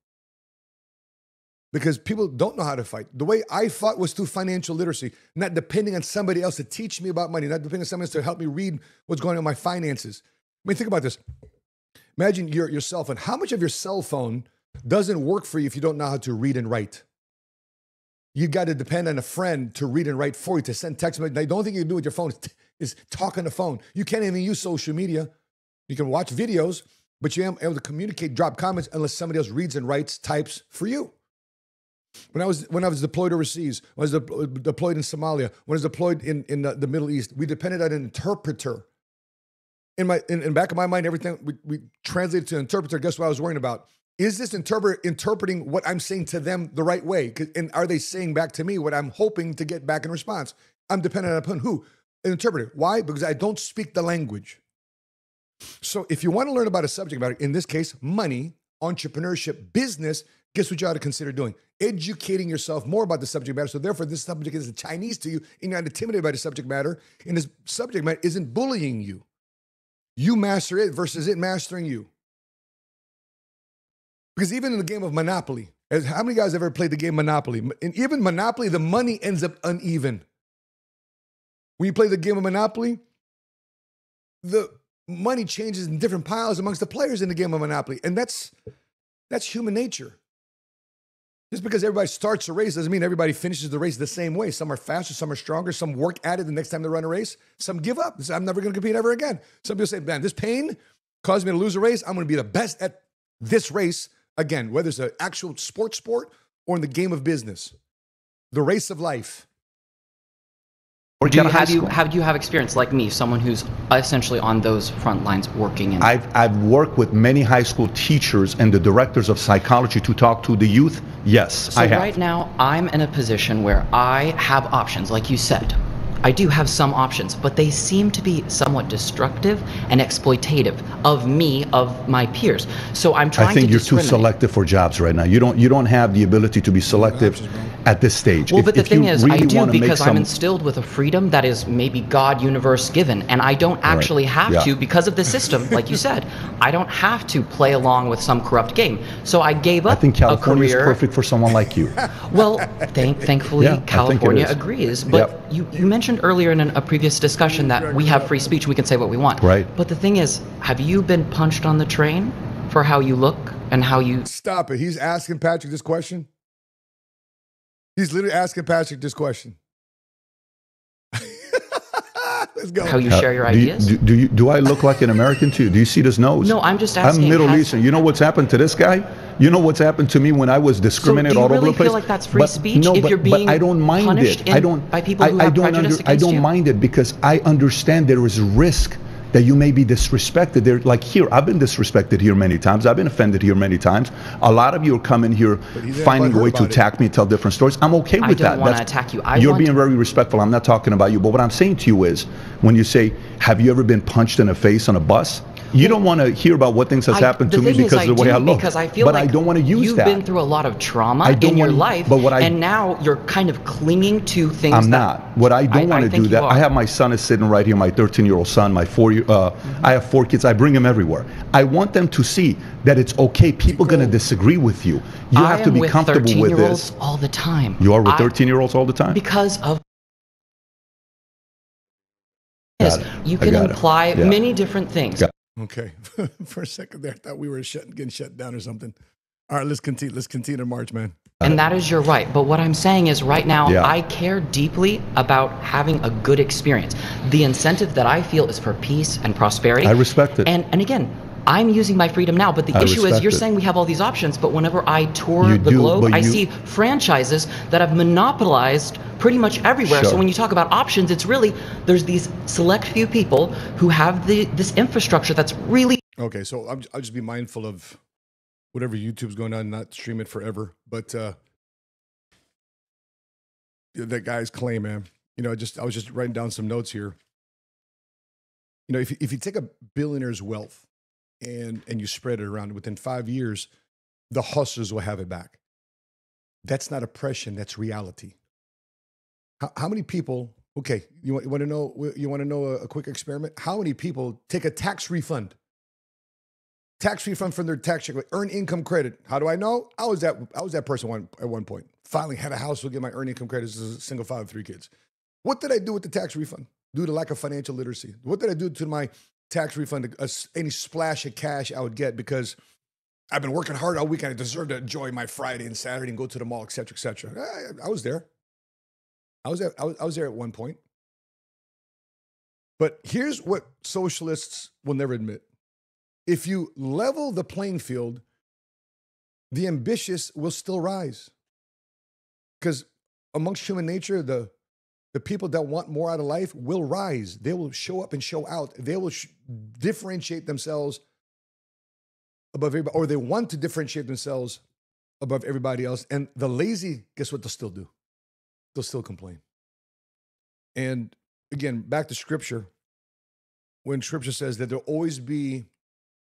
Because people don't know how to fight. The way I fought was through financial literacy, not depending on somebody else to teach me about money, not depending on somebody else to help me read what's going on in my finances. I mean, think about this. Imagine your cell phone. How much of your cell phone doesn't work for you if you don't know how to read and write? You got to depend on a friend to read and write for you, to send text messages. The only thing you can do with your phone is talk on the phone. You can't even use social media. You can watch videos, but you ain't able to communicate, drop comments unless somebody else reads and writes, types for you. When I was deployed overseas, when I was deployed in Somalia, when I was deployed in the Middle East, we depended on an interpreter. In the back of my mind, everything we translated to an interpreter. Guess what I was worrying about? Is this interpreter interpreting what I'm saying to them the right way? And are they saying back to me what I'm hoping to get back in response? I'm dependent upon who? An interpreter. Why? Because I don't speak the language. So if you want to learn about a subject matter, in this case, money, entrepreneurship, business, guess what you ought to consider doing? Educating yourself more about the subject matter. So therefore, this subject isn't Chinese to you, and you're not intimidated by the subject matter, and this subject matter isn't bullying you. You master it versus it mastering you. Because even in the game of Monopoly, how many guys have ever played the game Monopoly? And even Monopoly, the money ends up uneven. When you play the game of Monopoly, the money changes in different piles amongst the players in the game of Monopoly. And that's human nature. Just because everybody starts a race doesn't mean everybody finishes the race the same way. Some are faster, some are stronger, some work at it the next time they run a race. Some give up. They say, I'm never going to compete ever again. Some people say, man, this pain caused me to lose a race. I'm going to be the best at this race again, whether it's an actual sport or in the game of business, the race of life. Do you have experience like me, someone who's essentially on those front lines working? I've worked with many high school teachers and the directors of psychology to talk to the youth. Yes, I have. So right now, I'm in a position where I have options, like you said. I do have some options, but they seem to be somewhat destructive and exploitative of me, of my peers. So I'm trying to I think you're too selective for jobs right now. You don't have the ability to be selective at this stage. Well, but the thing is, I do, because I'm instilled with a freedom that is maybe God universe given, and I don't actually have to, because of the system, like you said, I don't have to play along with some corrupt game. So I gave up a career. I think California is perfect for someone like you. Well, thankfully, California agrees. But you mentioned earlier in a previous discussion that we have free speech, we can say what we want. Right. But the thing is, have you been punched on the train for how you look and how you... Stop it. He's asking Patrick this question. He's literally asking Patrick this question. Let's go. How you share your ideas? Do I look like an American too? Do you see this nose? No, I'm just asking. I'm Middle Eastern. You know what's happened to this guy? You know what's happened to me when I was discriminated all over the place? Do you really feel like that's free speech if you're being I don't mind punished it. By people who have prejudice against you? I don't mind it because I understand there is risk that you may be disrespected. They're like here, I've been disrespected here many times. I've been offended here many times. A lot of you are coming here finding a way to attack me and tell different stories. I'm okay with that. I don't want to attack you. You're being very respectful. I'm not talking about you. But what I'm saying to you is, when you say, have you ever been punched in the face on a bus? You don't want to hear about what things has happened to me because of the way I look. Because I feel like I don't want to use that. You've been through a lot of trauma in your life, and now you're kind of clinging to things. I'm not. What I don't want to do that. I have my son is sitting right here, my 13-year-old son, my 4-year. I have 4 kids. I bring them everywhere. I want them to see that it's okay. People are going to disagree with you. You have to be comfortable with this. All the time. You are with 13-year-olds all the time? Because of... You can imply many different things. Okay. For a second there, I thought we were getting shut down or something. All right, let's continue to march, man. And that is your right. But what I'm saying is right now, I care deeply about having a good experience. The incentive that I feel is for peace and prosperity. I respect it. And again, I'm using my freedom now, but the issue is you're saying we have all these options, but whenever I tour the globe, I see franchises that have monopolized pretty much everywhere. So when you talk about options, it's really, there's these select few people who have this infrastructure that's really... Okay, so I'll just be mindful of whatever YouTube's going on, not stream it forever. But that guy's claim, man, I was just writing down some notes here. If you take a billionaire's wealth and you spread it around, within 5 years, the hustlers will have it back. That's not oppression, that's reality. How many people, okay, you want to know a quick experiment? How many people take a tax refund from their tax check, like earned income credit? How do I know? I was that person at one point. Finally had a house, will get my earned income credit as a single father of 3 kids. What did I do with the tax refund? Due to lack of financial literacy. What did I do to my tax refund? Any splash of cash I would get because I've been working hard all weekend. I deserve to enjoy my Friday and Saturday and go to the mall, et cetera, et cetera. I was there. I was there at one point. But here's what socialists will never admit. If you level the playing field, the ambitious will still rise. Because amongst human nature, the people that want more out of life will rise. They will show up and show out. They will differentiate themselves above everybody, or they want to differentiate themselves above everybody else. And the lazy, guess what they'll still do? They'll still complain. And again, back to scripture. When scripture says that there'll always be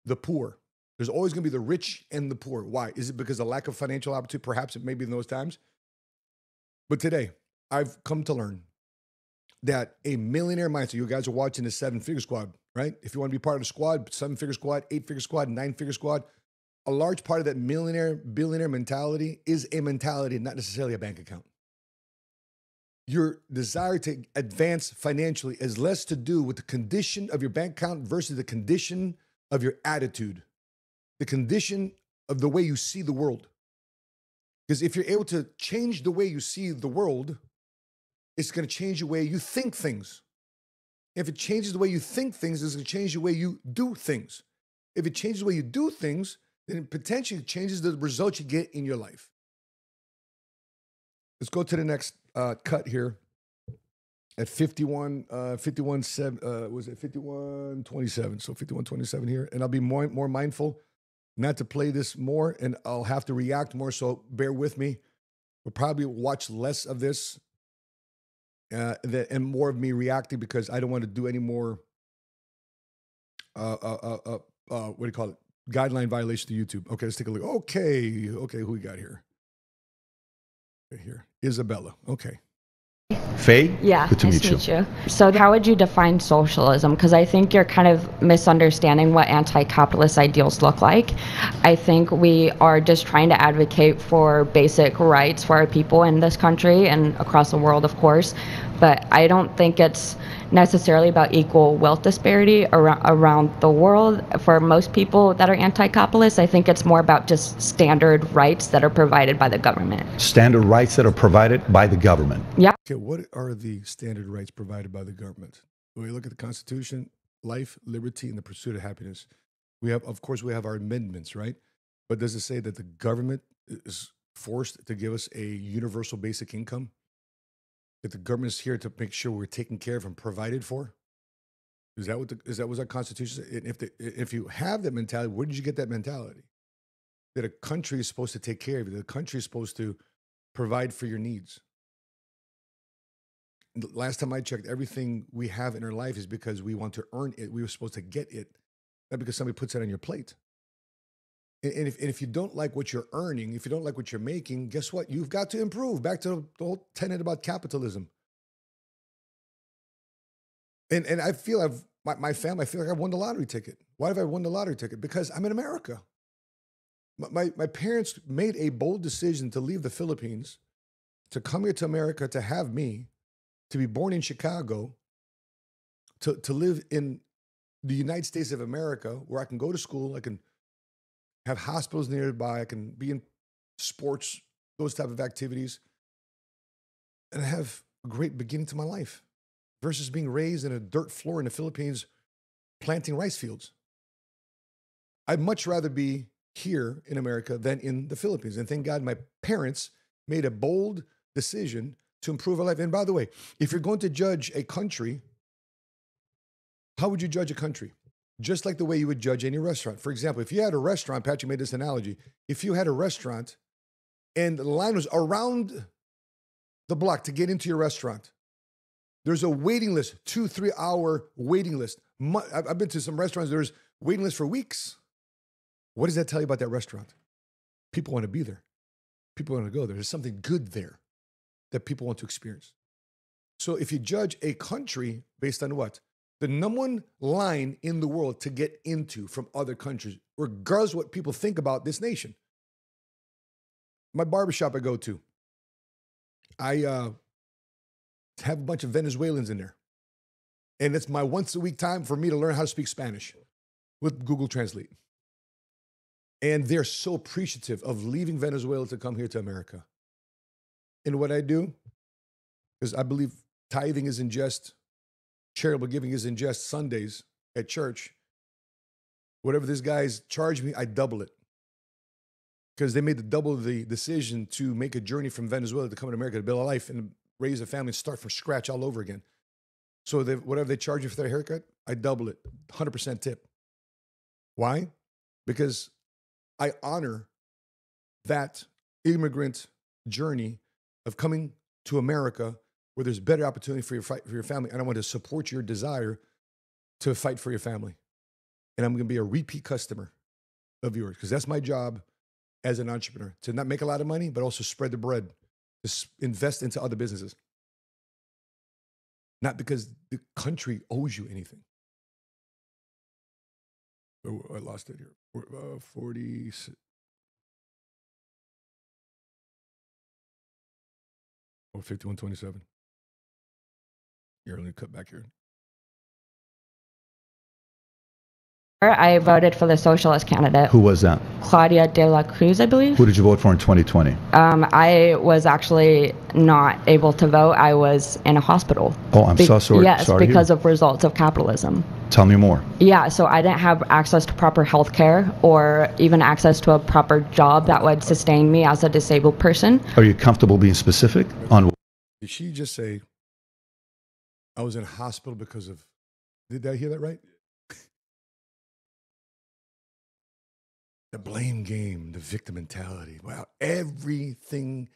the poor, there's always going to be the rich and the poor. Why? Is it because of lack of financial opportunity? Perhaps it may be in those times. But today, I've come to learn that a millionaire mindset, you guys are watching the 7 Figure Squad, right? If you want to be part of the squad, 7-figure squad, 8-figure squad, 9-figure squad, a large part of that millionaire, billionaire mentality is a mentality, not necessarily a bank account. Your desire to advance financially has less to do with the condition of your bank account versus the condition of your attitude, the condition of the way you see the world. Because if you're able to change the way you see the world, it's going to change the way you think things. If it changes the way you think things, it's going to change the way you do things. If it changes the way you do things, then it potentially changes the results you get in your life. Let's go to the next cut here at 5127. Was it 5127? So 5127 here. And I'll be more mindful not to play this more, and I'll have to react more, so bear with me. We'll probably watch less of this and more of me reacting, because I don't want to do any more, what do you call it? Guideline violation to YouTube. Okay, let's take a look. Okay, who we got here? Here, Isabella. Okay. Faye? Yeah, good to nice meet you. So how would you define socialism? Because I think you're kind of misunderstanding what anti-capitalist ideals look like. I think we are just trying to advocate for basic rights for our people in this country and across the world, of course. But I don't think it's necessarily about equal wealth disparity around the world. For most people that are anti-capitalist, I think it's more about just standard rights that are provided by the government. Standard rights that are provided by the government. Yeah. Okay, what are the standard rights provided by the government? When we look at the Constitution, life, liberty, and the pursuit of happiness. We have, of course, we have our amendments, right? But does it say that the government is forced to give us a universal basic income? That the government is here to make sure we're taken care of and provided for? Is that what our Constitution says? And if you have that mentality, where did you get that mentality? That a country is supposed to take care of you, that a country is supposed to provide for your needs. The last time I checked, everything we have in our life is because we want to earn it. We were supposed to get it, not because somebody puts it on your plate. And if you don't like what you're earning, if you don't like what you're making, guess what? You've got to improve. Back to the whole tenet about capitalism. And I feel my family, I feel like I won the lottery ticket. Why have I won the lottery ticket? Because I'm in America. My parents made a bold decision to leave the Philippines, to come here to America, to have me, to be born in Chicago, to live in the United States of America, where I can go to school, I can have hospitals nearby, I can be in sports, those type of activities, and I have a great beginning to my life versus being raised in a dirt floor in the Philippines planting rice fields. I'd much rather be here in America than in the Philippines. And thank God my parents made a bold decision to improve our life. And by the way, if you're going to judge a country, how would you judge a country? Just like the way you would judge any restaurant. For example, if you had a restaurant, Patrick made this analogy. If you had a restaurant and the line was around the block to get into your restaurant, there's a waiting list, 2-3 hour waiting list. I've been to some restaurants, there's waiting lists for weeks. What does that tell you about that restaurant? People want to be there. People want to go there. There's something good there that people want to experience. So if you judge a country based on what? The number one line in the world to get into from other countries, regardless of what people think about this nation. My barbershop I go to, I have a bunch of Venezuelans in there. And it's my once a week time for me to learn how to speak Spanish with Google Translate. And they're so appreciative of leaving Venezuela to come here to America. And what I do is I believe tithing is in jest, charitable giving is in just Sundays at church. Whatever these guys charge me, I double it. Because they made the decision to make a journey from Venezuela to come to America to build a life and raise a family and start from scratch all over again. So whatever they charge you for their haircut, I double it, 100% tip. Why? Because I honor that immigrant journey of coming to America where there's better opportunity for your family. And I want to support your desire to fight for your family. And I'm going to be a repeat customer of yours because that's my job as an entrepreneur, to not make a lot of money, but also spread the bread, to invest into other businesses. Not because the country owes you anything. Oh, I lost it here. 40. Oh, 5127. Here, let me cut back here. I voted for the socialist candidate. Who was that? Claudia de la Cruz, I believe. Who did you vote for in 2020? I was actually not able to vote. I was in a hospital. Oh, I'm so sorry. Yes, sorry because of results of capitalism. Tell me more. Yeah, so I didn't have access to proper health care or even access to a proper job that would sustain me as a disabled person. Are you comfortable being specific on? Did she just say, I was in a hospital because of, did I hear that right? The blame game, the victim mentality. Wow, everything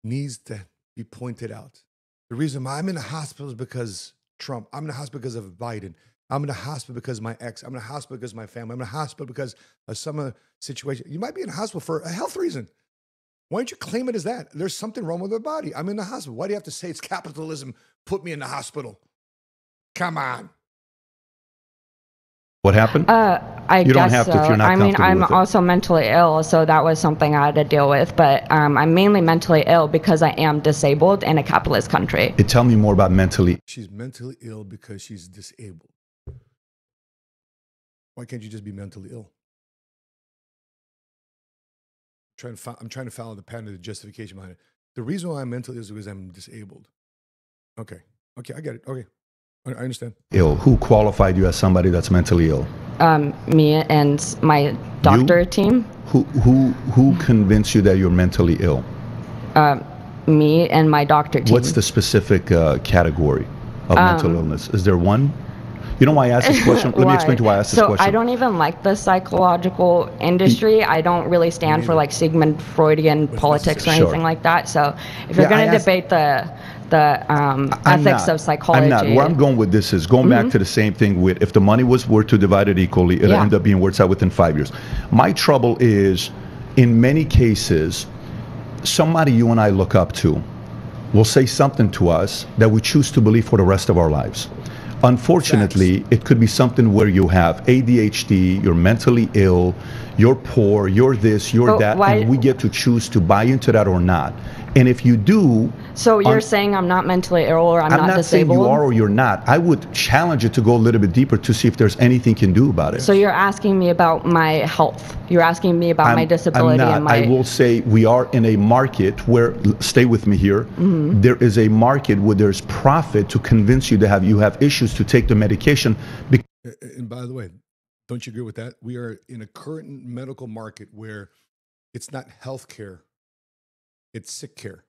needs to be pointed out. The reason why I'm in the hospital is because Trump. I'm in the hospital because of Biden. I'm in the hospital because of my ex. I'm in the hospital because of my family. I'm in the hospital because of some other situation. You might be in the hospital for a health reason. Why don't you claim it as that? There's something wrong with the body. I'm in the hospital. Why do you have to say it's capitalism? Put me in the hospital. Come on. What happened? You don't have to if you're not comfortable with it. I'm also mentally ill, so that was something I had to deal with. But I'm mainly mentally ill because I am disabled in a capitalist country. Tell me more about mentally. She's mentally ill because she's disabled. Why can't you just be mentally ill? I'm trying to follow the pattern of the justification behind it. The reason why I'm mentally ill is because I'm disabled. Okay, I get it. Okay, I understand. Ill. Who qualified you as somebody that's mentally ill? Me and my doctor team. Who convinced you that you're mentally ill? Me and my doctor team. What's the specific category of mental illness? Is there one? You know why I asked this question? Let me explain to why I asked this question. So I don't even like the psychological industry. I don't really stand for like Sigmund Freudian politics or anything like that. So if you're going to debate the ethics of psychology. I'm not. Where I'm going with this is going back to the same thing with if the money were to divide it equally, it'll end up being worth out within 5 years. My trouble is, in many cases, somebody you and I look up to will say something to us that we choose to believe for the rest of our lives. Unfortunately, it could be something where you have ADHD, you're mentally ill, you're poor, you're this, you're that, and we get to choose to buy into that or not. And if you do... So you're saying I'm not mentally ill or I'm not disabled? I'm not saying you are or you're not. I would challenge it to go a little bit deeper to see if there's anything you can do about it. So you're asking me about my health. You're asking me about my disability. I'm not. And my... I will say we are in a market where, stay with me here, there is a market where there's profit to convince you to you have issues to take the medication. And by the way, don't you agree with that? We are in a current medical market where it's not health care, it's sick care.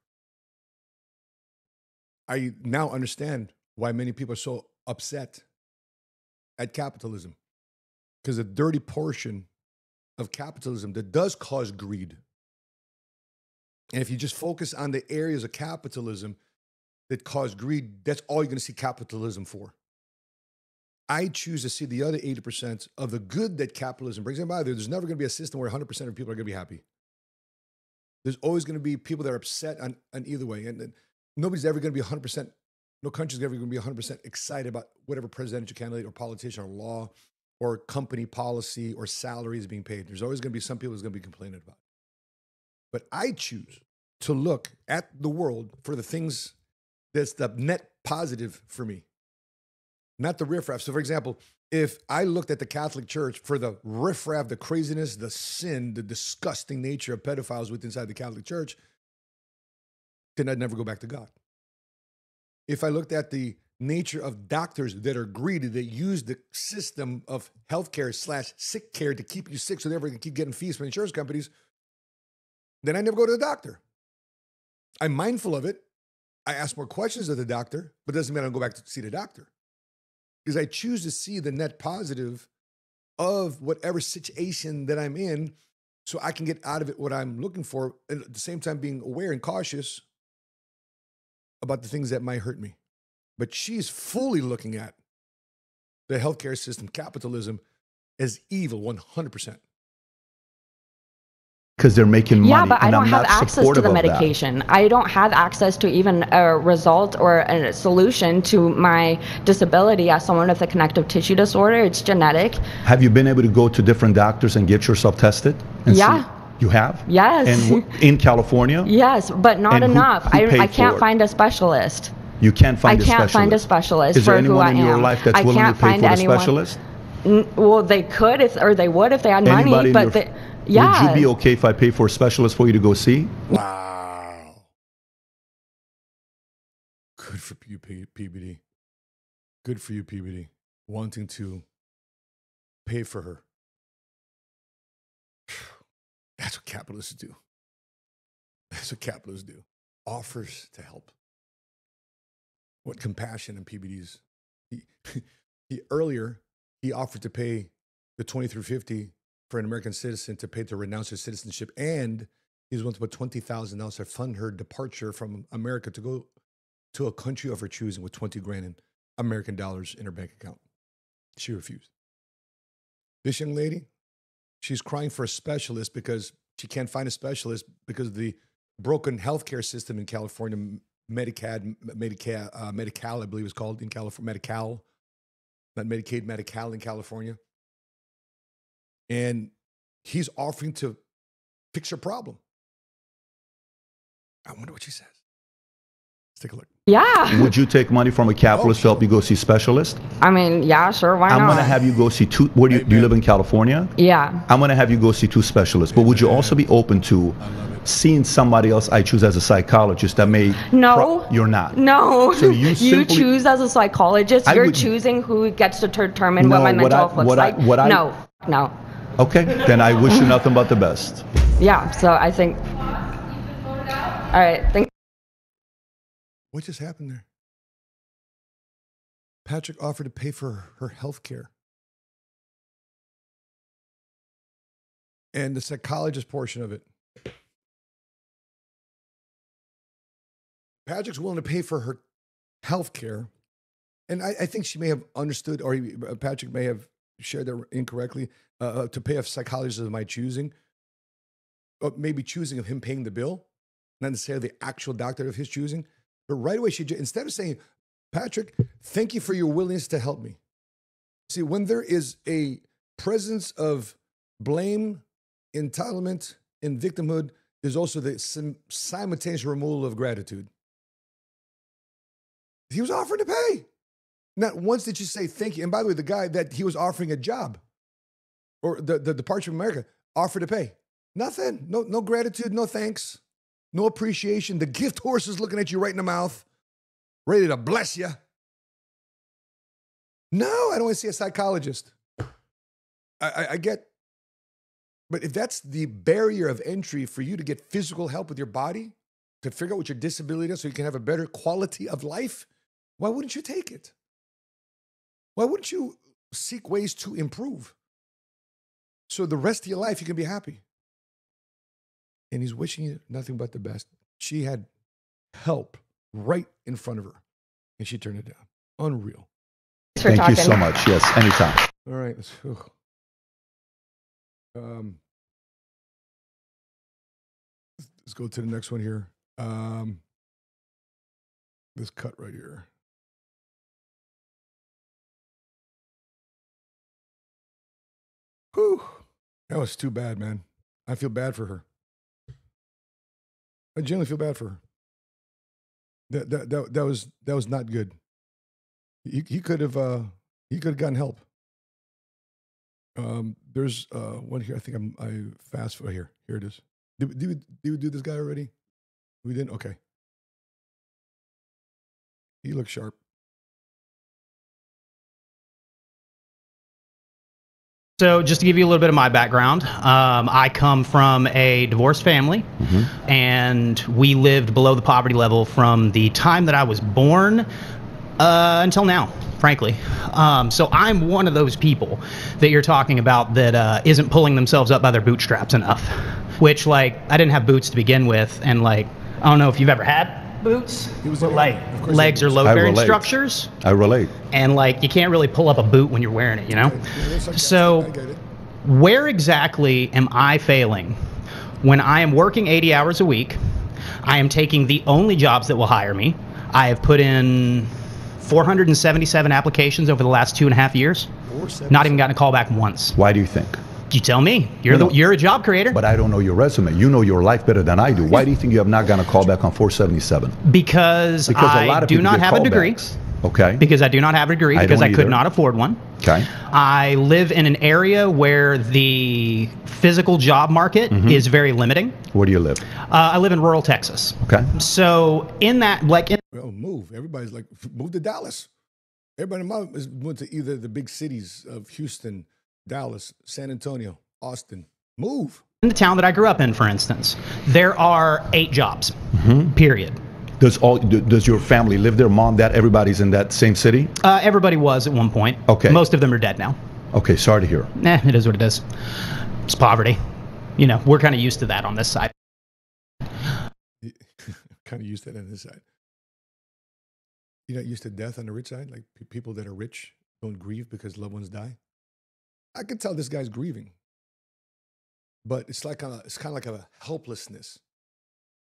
I now understand why many people are so upset at capitalism. Because a dirty portion of capitalism that does cause greed. And if you just focus on the areas of capitalism that cause greed, that's all you're going to see capitalism for. I choose to see the other 80% of the good that capitalism brings. And by the way, there's never going to be a system where 100% of people are going to be happy. There's always going to be people that are upset on either way. And nobody's ever going to be 100%, no country's ever going to be 100% excited about whatever presidential candidate or politician or law or company policy or salary is being paid. There's always going to be some people who's going to be complaining about it. But I choose to look at the world for the things that's the net positive for me, not the riffraff. So for example, if I looked at the Catholic Church for the riffraff, the craziness, the sin, the disgusting nature of pedophiles within inside the Catholic Church, then I'd never go back to God. If I looked at the nature of doctors that are greedy, that use the system of healthcare / sick care to keep you sick so they can keep getting fees from insurance companies, then I never go to the doctor. I'm mindful of it. I ask more questions of the doctor, but it doesn't mean I don't go back to see the doctor. Because I choose to see the net positive of whatever situation that I'm in so I can get out of it what I'm looking for, and at the same time being aware and cautious about the things that might hurt me. But she's fully looking at the healthcare system, capitalism, as evil, 100%. because they're making money. Yeah, but I and don't I'm have not access to supportive the of that. medication. I don't have access to even a result or a solution to my disability as someone with a connective tissue disorder. It's genetic. Have you been able to go to different doctors and get yourself tested? And Yeah. see? You have? Yes. And in California? Yes, but not And who enough. paid I for can't it? find a specialist. You can't find I a can't specialist. find a specialist Is there for who anyone I in your am. life that's I willing to can't pay find for the anyone. specialist? Well, they could or they would if they had Anybody money, in but your- they, yeah. Would you be okay if I pay for a specialist for you to go see? Wow. Good for you, PBD. Good for you, PBD. Wanting to pay for her. That's what capitalists do. That's what capitalists do. Offers to help. What compassion in PBD's. He earlier, he offered to pay the $23.50 for an American citizen to pay to renounce her citizenship, and he was willing to put $20,000 to fund her departure from America to go to a country of her choosing with 20 grand in American dollars in her bank account. She refused. This young lady, she's crying for a specialist because she can't find a specialist because of the broken healthcare system in California, Medi-Cal, I believe it's called in California, Medi-Cal, not Medicaid, Medi-Cal in California. And he's offering to fix her problem. I wonder what she says. Let's take a look. Yeah. Would you take money from a capitalist to help you go see specialist? I mean, yeah, sure, why I'm not? going to have you go see two. Where do you live in California? Yeah. I'm going to have you go see two specialists. But would you also be open to seeing somebody else I choose as a psychologist that may... No. You're not. No. So you simply- choose as a psychologist. I You're would- choosing who gets to determine what No, my what mental I- health looks what I- like. what I- No. Okay, then I wish you nothing but the best. Yeah, so I think... All right, What just happened there? Patrick offered to pay for her health care. And the psychologist portion of it. Patrick's willing to pay for her health care. And I think she may have understood, or Patrick may have shared that incorrectly, to pay a psychologist of my choosing. Or maybe choosing of him paying the bill, not necessarily the actual doctor of his choosing. But right away, instead of saying, Patrick, thank you for your willingness to help me. See, when there is a presence of blame, entitlement, and victimhood, there's also the simultaneous removal of gratitude. He was offering to pay. Not once did you say thank you. And by the way, the guy that he was offering a job, or the Departure of America, offered to pay. Nothing. No gratitude, no thanks, no appreciation. The gift horse is looking at you right in the mouth, ready to bless you. No, I don't want to see a psychologist. I get, but if that's the barrier of entry for you to get physical help with your body, to figure out what your disability is so you can have a better quality of life, why wouldn't you take it? Why wouldn't you seek ways to improve? So the rest of your life, you can be happy. And he's wishing you nothing but the best. She had help right in front of her, and she turned it down. Unreal. Thank you so much. Yes, anytime. All right. Let's go to the next one here. This cut right here. Whew. That was too bad, man. I feel bad for her. I genuinely feel bad for her. That was not good. He could have gotten help. There's one here. I think I fast forward here. Here it is. Did we do this guy already? We didn't. Okay. He looks sharp. So just to give you a little bit of my background, I come from a divorced family, and we lived below the poverty level from the time that I was born until now, frankly. So I'm one of those people that you're talking about that isn't pulling themselves up by their bootstraps enough, which, like, I didn't have boots to begin with, and, like, I don't know if you've ever had boots, but, like, legs are load-bearing structures. I relate. And, like, you can't really pull up a boot when you're wearing it, you know? So where exactly am I failing when I am working 80 hours a week, I am taking the only jobs that will hire me. I have put in 477 applications over the last 2.5 years. Not even gotten a call back once. Why do you think? You tell me. You're a job creator. But I don't know your resume. You know your life better than I do. Why do you think you have not gotten a call back on 477? Because I do not have a degree. Okay. Because I do not have a degree, because I could not afford one. Okay. I live in an area where the physical job market is very limiting. Where do you live? I live in rural Texas. Okay. So in that, Well, move. Everybody's like, move to Dallas. Everybody went to either the big cities of Houston, Dallas, San Antonio, Austin. Move. In the town that I grew up in, for instance, there are 8 jobs, period. Does your family live there? Mom, dad, everybody's in that same city? Everybody was at one point. Okay. Most of them are dead now. Okay, sorry to hear. It is what it is. It's poverty. You know, we're kind of used to that on this side. Kind of used to that on this side. You're not used to death on the rich side? Like people that are rich don't grieve because loved ones die? I can tell this guy's grieving. But it's kind of like a helplessness.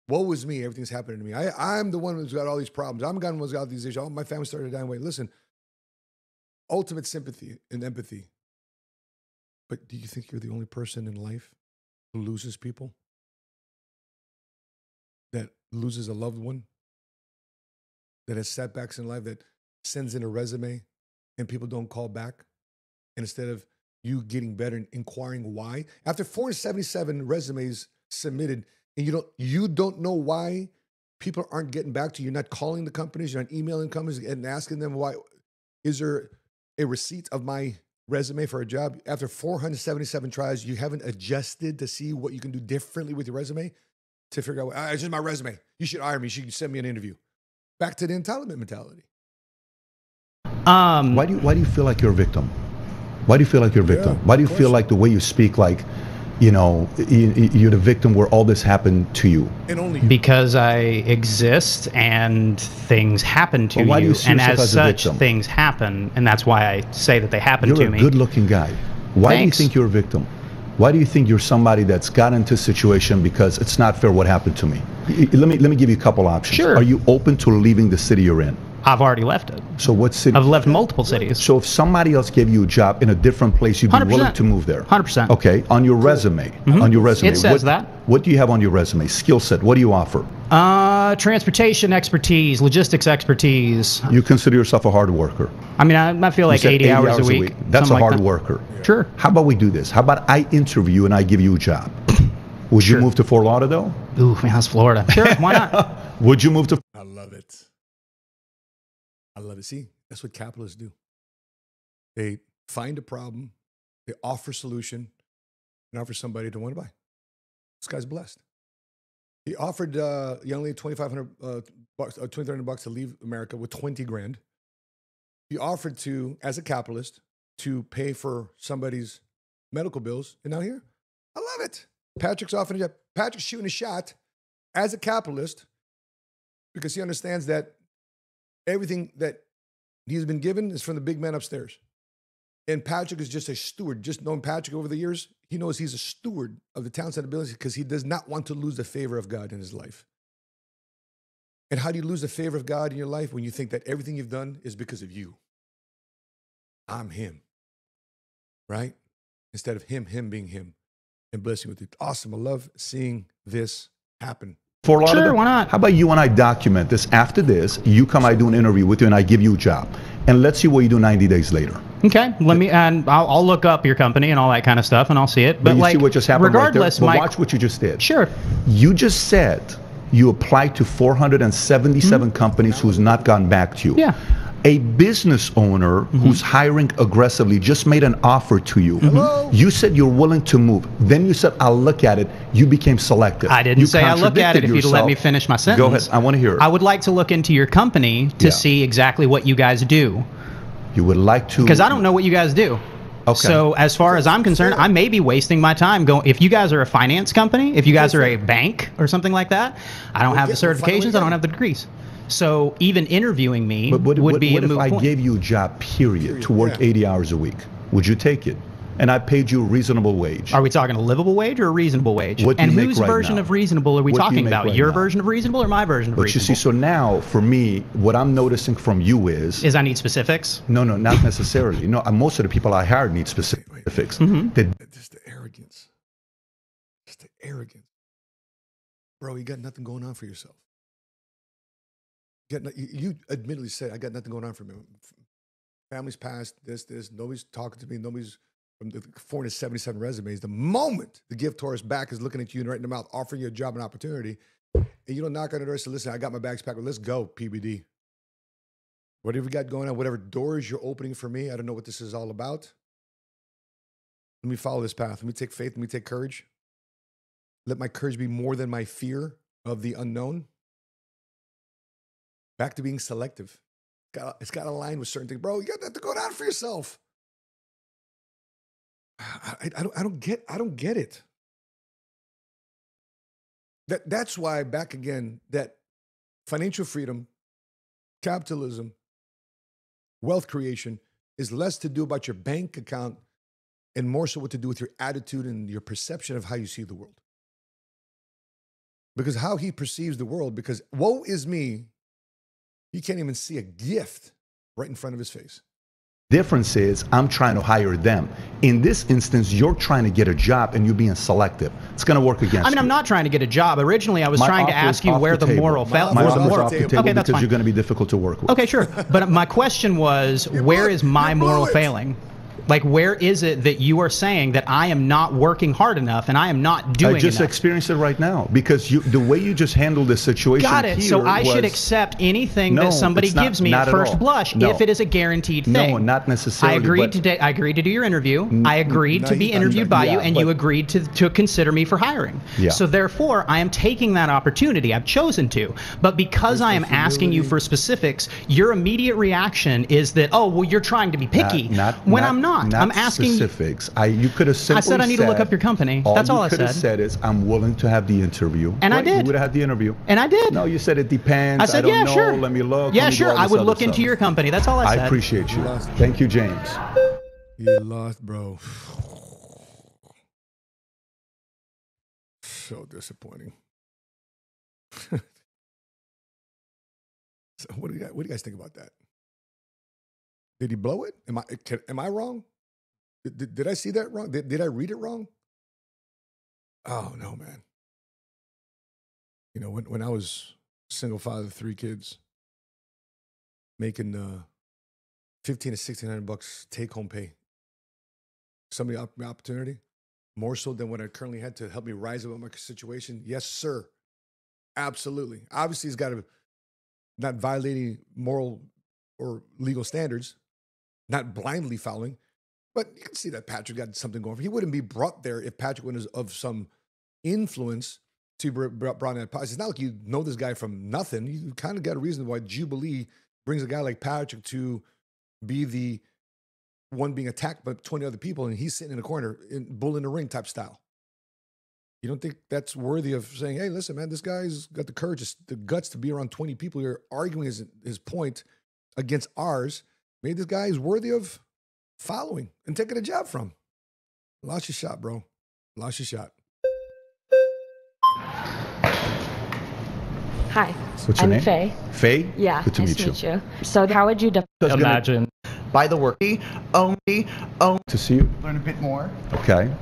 Woe is me, everything's happening to me. I'm the one who's got all these problems. I'm the guy who's got all these issues. My family started dying away. Listen, ultimate sympathy and empathy. But do you think you're the only person in life who loses people? That loses a loved one? That has setbacks in life, that sends in a resume and people don't call back? And instead of you getting better and inquiring why, after 477 resumes submitted, and you don't know why people aren't getting back to you, you're not calling the companies, you're not emailing companies and asking them why, is there a receipt of my resume for a job? After 477 tries, you haven't adjusted to see what you can do differently with your resume to figure out, it's just my resume. You should hire me. You should send me an interview. Back to the entitlement mentality. Why do you feel like you're a victim? Why do you feel like you're a victim? Why do you feel like the way you speak, like, you know, you're the victim where all this happened to you? And only because I exist and things happen to you, and as such, things happen, and that's why I say that they happen to me. You're a good-looking guy. Why do you think you're a victim? Why do you think you're somebody that's got into a situation because it's not fair what happened to me? Let me give you a couple options. Sure. Are you open to leaving the city you're in? I've already left it. So what city? I've left multiple cities. So if somebody else gave you a job in a different place, you'd be 100%. willing to move there? 100%. Okay. On your resume. On your resume. It says that. What do you have on your resume? Skill set. What do you offer? Transportation expertise, logistics expertise. You consider yourself a hard worker? I mean, I feel like 80 hours a week. That's a hard worker. Sure. How about we do this? How about I interview you and I give you a job? Would you move to Fort Lauderdale? Ooh, man, that's Florida. Sure, why not? Would you move to? I love it. I love it. See, that's what capitalists do. They find a problem, they offer a solution, and offer somebody to want to buy. This guy's blessed. He offered a young lady $2,300 to leave America with 20 grand. He offered to, as a capitalist, to pay for somebody's medical bills. And now here, I love it. Patrick's offering a job. Patrick's shooting a shot as a capitalist because he understands that everything that he's been given is from the big man upstairs. And Patrick is just a steward. Just knowing Patrick over the years, he knows he's a steward of the talents and abilities because he does not want to lose the favor of God in his life. And how do you lose the favor of God in your life? When you think that everything you've done is because of you. I'm him, right? Instead of him being him and blessing with you. Awesome. I love seeing this happen. Sure, why not? How about you and I document this? After this, you come, I do an interview with you, and I give you a job. And let's see what you do 90 days later. Okay, and I'll look up your company and all that kind of stuff, and I'll see it. But you see what just happened regardless, right there? But watch what you just did. Sure. You just said you applied to 477 companies who's not gotten back to you. Yeah. A business owner who's hiring aggressively just made an offer to you. You said you're willing to move. Then you said, I'll look at it. You became selective. I didn't say I'll look at it if you'd let me finish my sentence. Go ahead. I want to hear it. I would like to look into your company to see exactly what you guys do. You would like to? Because I don't know what you guys do. Okay. So as far as I'm concerned, I may be wasting my time going. If you guys are a finance company, if you guys are a bank or something like that, I don't have the certifications. I don't have the degrees. So even interviewing me would be a moot point. What if I gave you a job, period, to work 80 hours a week? Would you take it? and I paid you a reasonable wage. Are we talking a livable wage or a reasonable wage? What do you and make whose right version now? of reasonable are we What do you talking make about? right Your now? version of reasonable or my version of But reasonable? you see, so now for me, what I'm noticing from you is I need specifics? no, not necessarily. No, most of the people I hired need specifics. Just the arrogance. Just the arrogance. Bro, you got nothing going on for yourself. You admittedly said, I got nothing going on for me. Family's passed, this. Nobody's talking to me. Nobody's from the 477 resumes. The moment the gift tourist back is looking at you and right in the mouth, offering you a job and opportunity, and you don't knock on the door and say, listen, I got my bags packed. Let's go, PBD. Whatever you got going on, whatever doors you're opening for me, I don't know what this is all about. Let me follow this path. Let me take faith. Let me take courage. Let my courage be more than my fear of the unknown. Back to being selective. It's got to align with certain things. Bro, you got that to go down for yourself. I don't get it. That's why, back again, that financial freedom, capitalism, wealth creation is less to do about your bank account and more so what to do with your attitude and your perception of how you see the world. Because how he perceives the world, because woe is me, he can't even see a gift right in front of his face. Difference is I'm trying to hire them. In this instance, you're trying to get a job and you're being selective. It's going to work against you. I'm not trying to get a job. Originally, I was My trying to offer is ask you off where the table. moral fell. My where the offer is moral. off the table Okay, that's because fine. you're going to be difficult to work with. Okay, sure. But my question was, where is my moral failing? Like, where is it that you are saying that I am not working hard enough and I am not doing I just enough? experienced it right now because the way you just handled this situation. Got it. So I should accept anything that somebody gives me at first blush if it is a guaranteed thing. No, not necessarily. I agreed to do your interview. I agreed to be interviewed by you, and you agreed to consider me for hiring. Yeah. So therefore, I am taking that opportunity. I've chosen to. But because I am asking you for specifics, your immediate reaction is that, oh, well, you're trying to be picky. I'm not. I'm asking specifics. You could have simply I said I need to look up your company. That's all I said. You could have said is I'm willing to have the interview. And I did. You would have had the interview. And I did. No, you said it depends. I said, don't yeah, know. sure. Let me look. Yeah, Let me do sure. all I this would other look stuff. into your company. That's all I said. I appreciate you. Thank you, James. You lost, bro. So disappointing. So what do you guys think about that? Did he blow it? Am I wrong? Did I see that wrong? Did I read it wrong? Oh no, man. You know, when I was single father of 3 kids, making $1,500 to $1,600 take home pay, somebody offered me opportunity more so than what I currently had to help me rise above my situation. Yes, sir. Absolutely. Obviously, he's got to not violating moral or legal standards, not blindly following. But you can see that Patrick got something going for him. He wouldn't be brought there if Patrick was of some influence to be brought in that podcast. It's not like you know this guy from nothing. You kind of got a reason why Jubilee brings a guy like Patrick to be the one being attacked by 20 other people, and he's sitting in a corner, bull in the ring type style. You don't think that's worthy of saying, hey, listen, man, this guy's got the courage, the guts to be around 20 people who are arguing his point against ours. Maybe this guy is worthy of following and taking a job from. Lost your shot, bro. Lost your shot. Hi. What's your name? Faye. Faye? Yeah. Good to nice meet you. So how would you Imagine. By the work. Only to see you. learn a bit more. Okay.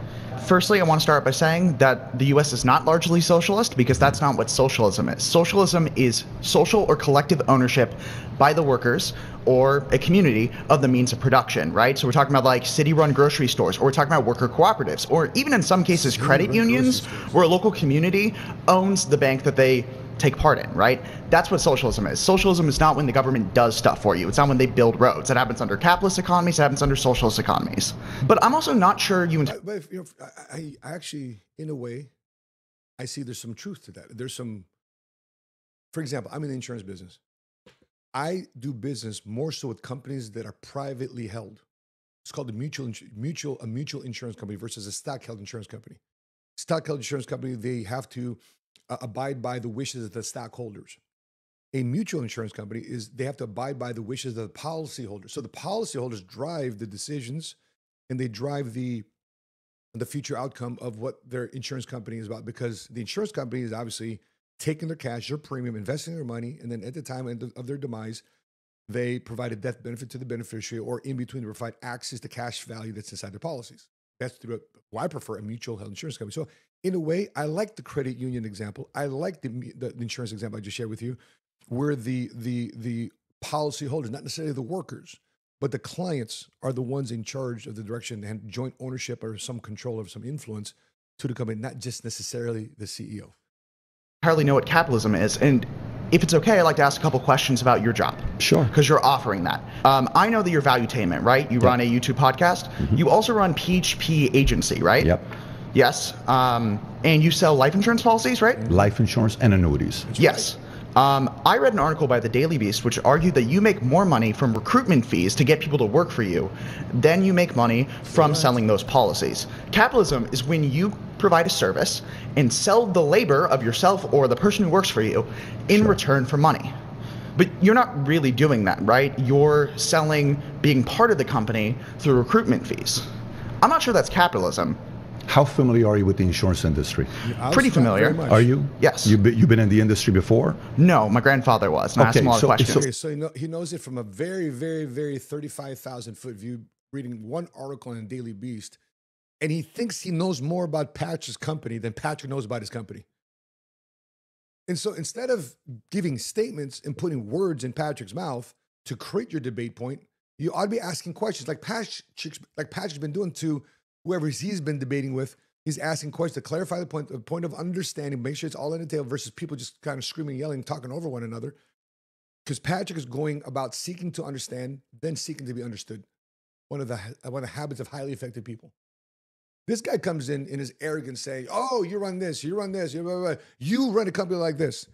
Firstly, I want to start by saying that the U.S. is not largely socialist because that's not what socialism is. Socialism is social or collective ownership by the workers or a community of the means of production, right? So we're talking about like city-run grocery stores, or we're talking about worker cooperatives, or even in some cases credit unions where a local community owns the bank that they take part in, right? That's what socialism is. Socialism is not when the government does stuff for you. It's not when they build roads. That happens under capitalist economies. That happens under socialist economies. But I'm also not sure you... But if, I actually, in a way, I see there's some truth to that. There's some... For example, I'm in the insurance business. I do business more so with companies that are privately held. It's called a mutual insurance company versus a stock-held insurance company. Stock-held insurance company, they have to abide by the wishes of the stockholders. A mutual insurance company they have to abide by the wishes of the policyholders. So the policyholders drive the decisions and they drive the future outcome of what their insurance company is about, because the insurance company is obviously taking their cash, their premium, investing their money, and then at the time of their demise, they provide a death benefit to the beneficiary, or in between, they provide access to cash value that's inside their policies. That's why I prefer a mutual health insurance company. So in a way, I like the credit union example. I like the insurance example I just shared with you, where the policy holders, not necessarily the workers, but the clients are the ones in charge of the direction and joint ownership or some control or some influence to the company, not just necessarily the CEO. Hardly know what capitalism is, and if it's okay, I'd like to ask a couple questions about your job. Sure. Because you're offering that. I know that you're Valuetainment, right? You run a YouTube podcast. Mm-hmm. You also run PHP Agency, right? Yep. Yes. And you sell life insurance policies, right? Life insurance and annuities. Yes. I read an article by the Daily Beast which argued that you make more money from recruitment fees to get people to work for you than you make money from selling those policies. Capitalism is when you provide a service and sell the labor of yourself or the person who works for you in return for money. But you're not really doing that, right? You're selling being part of the company through recruitment fees. I'm not sure that's capitalism. How familiar are you with the insurance industry? Pretty familiar. Are you? Yes. You've been in the industry before? No, my grandfather was. And I asked him a lot of questions. Okay, so he knows it from a very, very, very 35,000 foot view, reading one article in Daily Beast, and he thinks he knows more about Patrick's company than Patrick knows about his company. And so instead of giving statements and putting words in Patrick's mouth to create your debate point, you ought to be asking questions like Patrick's been doing to whoever he's been debating with. He's asking questions to clarify the point of understanding, make sure it's all in the table versus people just kind of screaming, yelling, talking over one another. Because Patrick is going about seeking to understand, then seeking to be understood. One of the habits of highly effective people. This guy comes in his arrogance saying, oh, you run this, you run this, you run a company like this.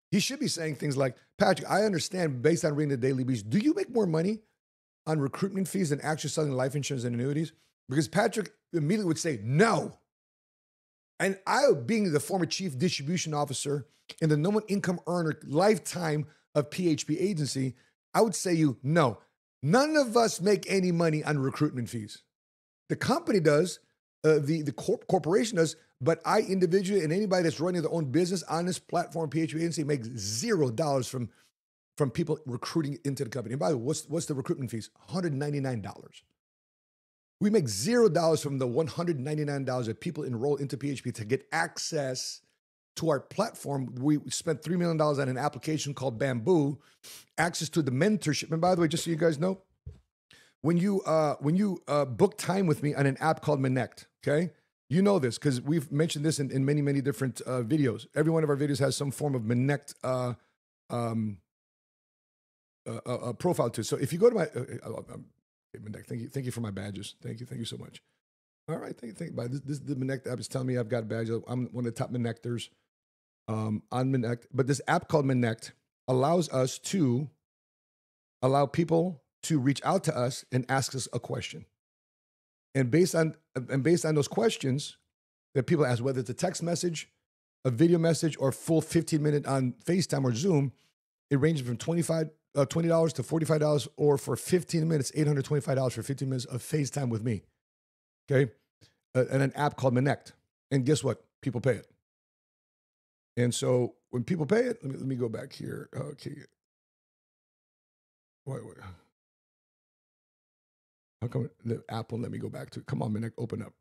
He should be saying things like, Patrick, I understand based on reading the Daily Beast, do you make more money on recruitment fees than actually selling life insurance and annuities? Because Patrick immediately would say, no. And I, being the former chief distribution officer in the number one income earner lifetime of PHP Agency, I would say no. None of us make any money on recruitment fees. The company does, the corporation does, but I individually and anybody that's running their own business on this platform, PHP Agency, makes $0 from people recruiting into the company. And by the way, what's the recruitment fees? $199. We make $0 from the $199 that people enroll into PHP to get access to our platform. We spent $3 million on an application called Bamboo, access to the mentorship. And by the way, just so you guys know, when you book time with me on an app called Connect, okay? You know this because we've mentioned this in many, many different videos. Every one of our videos has some form of Connect profile to it. So if you go to my thank you for my badges. Thank you so much. All right, thank you. This the Connect app is telling me I've got a badge. I'm one of the top Connectors on Connect. But this app called Connect allows us to allow people to reach out to us and ask us a question. And based on those questions that people ask, whether it's a text message, a video message, or full 15-minute on FaceTime or Zoom, it ranges from $20 to $45, or for 15 minutes, $825 for 15 minutes of FaceTime with me. Okay, and an app called Connect. And guess what? People pay it. And so when people pay it, let me go back here. Okay. Wait. How come the app won't let me go back to it? Come on, Connect, open up.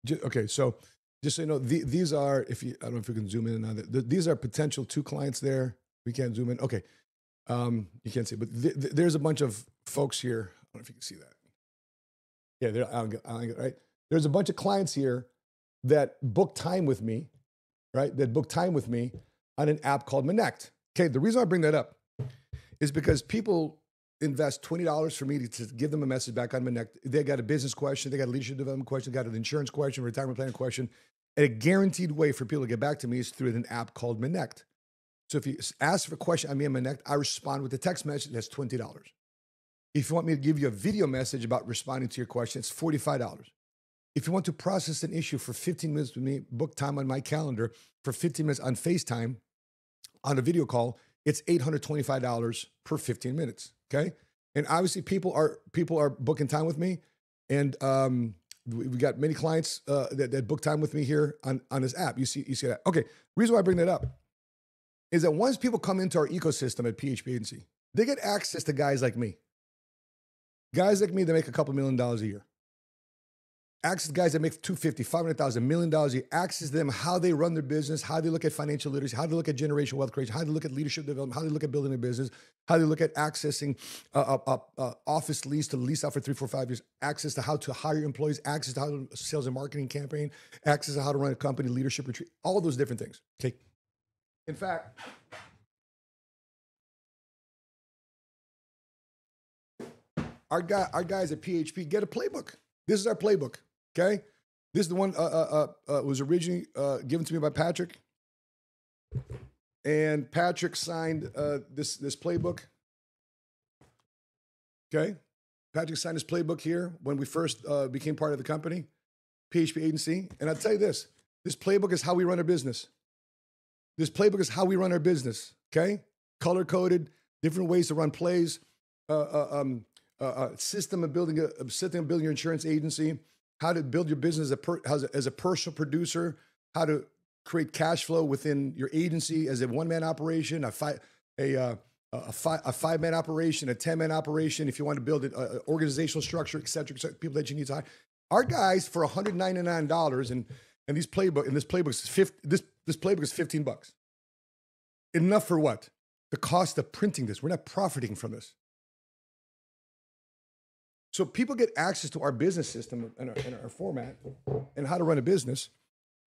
Okay. So just so you know, these are, I don't know if you can zoom in on that. These are potential 2 clients there. We can't zoom in. Okay. You can't see, but there's a bunch of folks here. I don't know if you can see that. Yeah, right. There's a bunch of clients here that book time with me, right? That book time with me on an app called Connect. Okay, the reason I bring that up is because people invest $20 for me to give them a message back on Connect. They got a business question, they got a leadership development question, they got an insurance question, retirement planning question. And a guaranteed way for people to get back to me is through an app called Connect. So if you ask for a question on me and Connect, I respond with a text message. That's $20. If you want me to give you a video message about responding to your question, it's $45. If you want to process an issue for 15 minutes with me, book time on my calendar for 15 minutes on FaceTime on a video call, it's $825 per 15 minutes. Okay. And obviously people are booking time with me. And we got many clients that book time with me here on this app. You see that. Okay. Reason why I bring that up is that once people come into our ecosystem at PHP Agency, they get access to guys like me. Guys like me that make a couple $1 million a year. Access to guys that make $250,000, $500,000, $1 million a year. Access to them, how they run their business, how they look at financial literacy, how they look at generational wealth creation, how they look at leadership development, how they look at building a business, how they look at accessing office lease to lease out for 3, 4, 5 years, access to how to hire employees, access to how to sales and marketing campaign, access to how to run a company, leadership retreat, all those different things. Okay. In fact, our guys at PHP get a playbook. This is our playbook. Okay, this is the one was originally given to me by Patrick, and Patrick signed this playbook. Okay, Patrick signed this playbook here when we first became part of the company, PHP Agency. And I'll tell you this playbook is how we run our business. This playbook is how we run our business. Okay, color coded, different ways to run plays, system of building your insurance agency. How to build your business as a personal producer, how to create cash flow within your agency as a one-man operation, a five-man operation, a 10-man operation. If you want to build an organizational structure, et cetera, people that you need to hire. Our guys for $199 and this playbook is $15. Enough for what? The cost of printing this. We're not profiting from this. So people get access to our business system and our format and how to run a business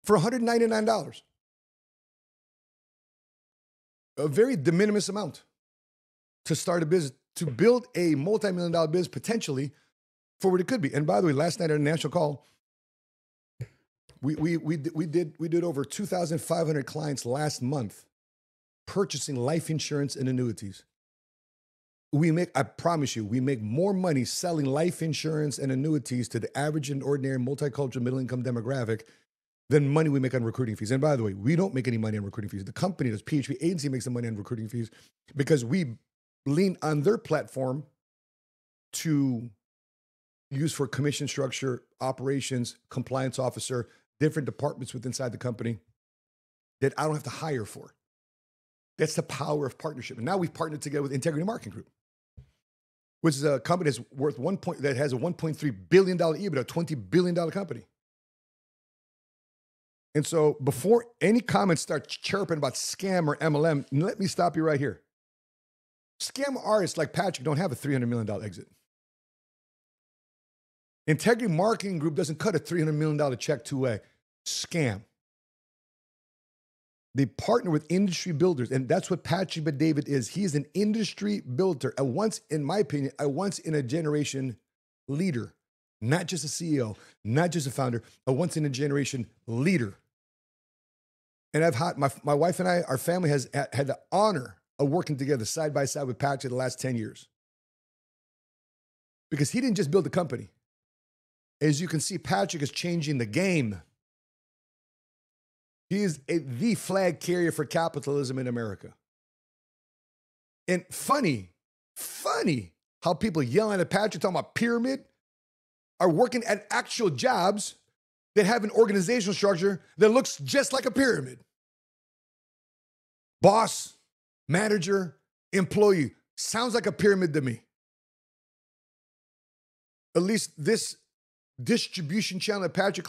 for $199. A very de minimis amount to start a business, to build a multi-million-dollar business potentially for what it could be. And by the way, last night at a national call, we did over 2,500 clients last month purchasing life insurance and annuities. I promise you, we make more money selling life insurance and annuities to the average and ordinary multicultural middle-income demographic than money we make on recruiting fees. And by the way, we don't make any money on recruiting fees. The company, this PHP Agency, makes the money on recruiting fees because we lean on their platform to use for commission structure, operations, compliance officer, different departments inside the company that I don't have to hire for. That's the power of partnership. And now we've partnered together with Integrity Marketing Group, which is a company that's worth that has a $1.3 billion EBITDA, a $20 billion company. And so before any comments start chirping about scam or MLM, let me stop you right here. Scam artists like Patrick don't have a $300 million exit. Integrity Marketing Group doesn't cut a $300 million check to a scam. They partner with industry builders, and that's what Patrick Bet-David is. He's an industry builder, in my opinion, a once-in-a-generation leader, not just a CEO, not just a founder, a once-in-a-generation leader. And I've had my wife and I, our family has had the honor of working together side by side with Patrick the last 10 years. Because he didn't just build a company. As you can see, Patrick is changing the game. He is the flag carrier for capitalism in America. And funny how people yelling at Patrick talking about pyramid are working at actual jobs that have an organizational structure that looks just like a pyramid. Boss, manager, employee. Sounds like a pyramid to me. At least this distribution channel that Patrick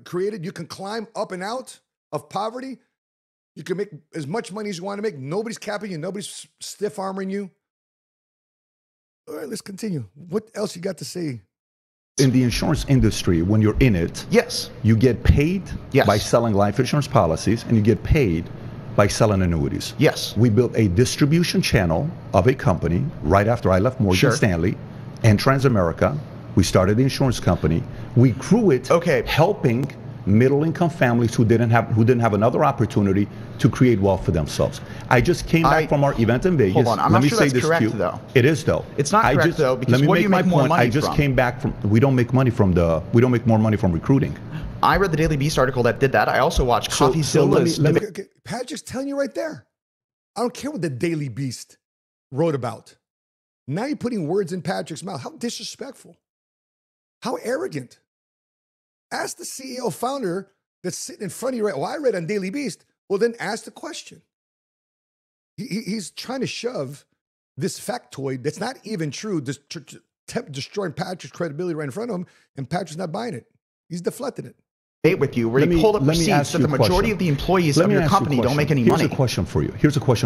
created, you can climb up and out of poverty. You can make as much money as you want to make. Nobody's capping you. Nobody's stiff-arming you. All right, let's continue. What else you got to say? In the insurance industry, when you're in it, yes, you get paid yes. by selling life insurance policies, and you get paid by selling annuities. Yes. We built a distribution channel of a company right after I left Morgan Stanley and Transamerica. We started the insurance company. We grew it, helping middle-income families who didn't have another opportunity to create wealth for themselves. I just came back from our event in Vegas. Hold on, I'm not sure that's correct, though. It is, though. It's not correct, though, because what do you make more money from? I just came back from. We don't make more money from recruiting. I read the Daily Beast article that did that. I also watched CoffeeZilla's. Patrick's telling you right there. I don't care what the Daily Beast wrote about. Now you're putting words in Patrick's mouth. How disrespectful. How arrogant. Ask the CEO founder that's sitting in front of you, right? Well, I read on Daily Beast. Well, then ask the question. He's trying to shove this factoid that's not even true, destroying Patrick's credibility right in front of him, and Patrick's not buying it. He's deflecting it. With you, where you pulled up receipts that the majority of the employees of your company don't make any money. Here's a question for you.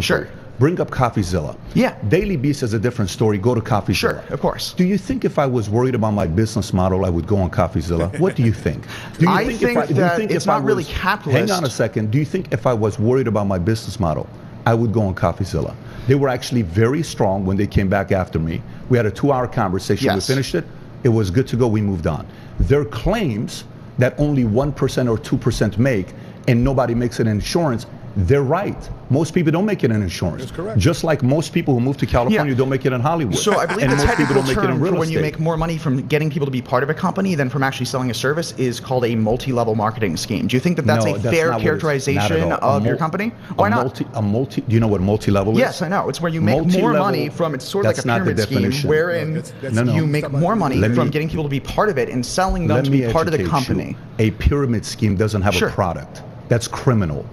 Sure. Bring up CoffeeZilla. Yeah. Daily Beast is a different story. Go to CoffeeZilla. Sure, of course. Do you think if I was worried about my business model, I would go on CoffeeZilla? What do you think? I think it's not really capitalist. Hang on a second. Do you think if I was worried about my business model, I would go on CoffeeZilla? They were actually very strong when they came back after me. We had a 2-hour conversation. Yes. We finished it. It was good to go. We moved on. Their claims that only 1% or 2% make and nobody makes it in insurance, they're right. Most people don't make it in insurance. That's correct. Just like most people who move to California don't make it in Hollywood. So I believe and the most people technical don't make it in term real for when you estate. make more money from getting people to be part of a company than from actually selling a service is called a multi-level marketing scheme. Do you think that that's a fair characterization of your company? Why not? Do you know what multi-level is? Yes, I know. It's where you make more money from, it's sort of like a pyramid scheme, wherein you make more money from getting people to be part of it and selling them to be part of the company. A pyramid scheme doesn't have a product. That's criminal.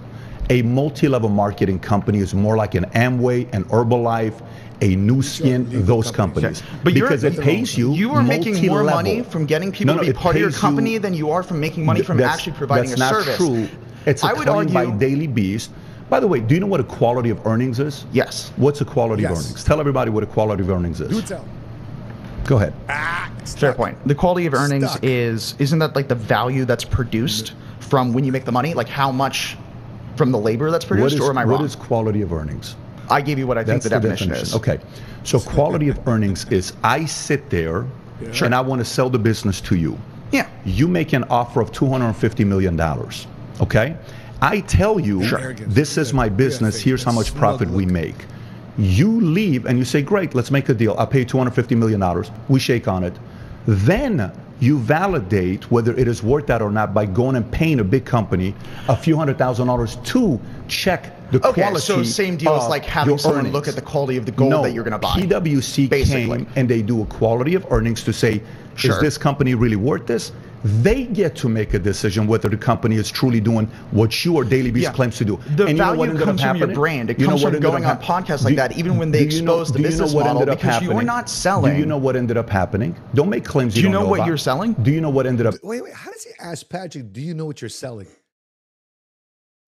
A multi-level marketing company is more like an Amway, an Herbalife, a New Skin, those companies. But because it pays you. You are making more money from getting people to be part of your company than you are from making money from actually providing a service. That's not true. It's a claim by Daily Beast. By the way, do you know what a quality of earnings is? Yes. What's a quality of earnings? Tell everybody what a quality of earnings is. Do tell. Go ahead. Fair point. The quality of earnings isn't that like the value that's produced from when you make the money? Like how much from the labor that's produced, or am I wrong? What is quality of earnings? I gave you what I think the definition is. Okay. So quality of earnings is I sit there and I want to sell the business to you. Yeah. You make an offer of $250 million. Okay? I tell you, this is my business. Here's how much profit we make. You leave and you say, great, let's make a deal. I'll pay you $250 million. We shake on it. Then you validate whether it is worth that or not by going and paying a big company a few $100,000 to check the quality. So same deal as like having someone look at the quality of the gold that you're going to buy. PwC came and they do a quality of earnings to say, is this company really worth this? They get to make a decision whether the company is truly doing what you or Daily Beast claims to do. The value comes from your brand. It comes from going on podcasts like that, even when they expose the business model, because you're not selling. Do you know what ended up happening? Don't make claims you don't know about. Do you know what you're selling? Do you know what ended up? Wait. How does he ask Patrick, do you know what you're selling?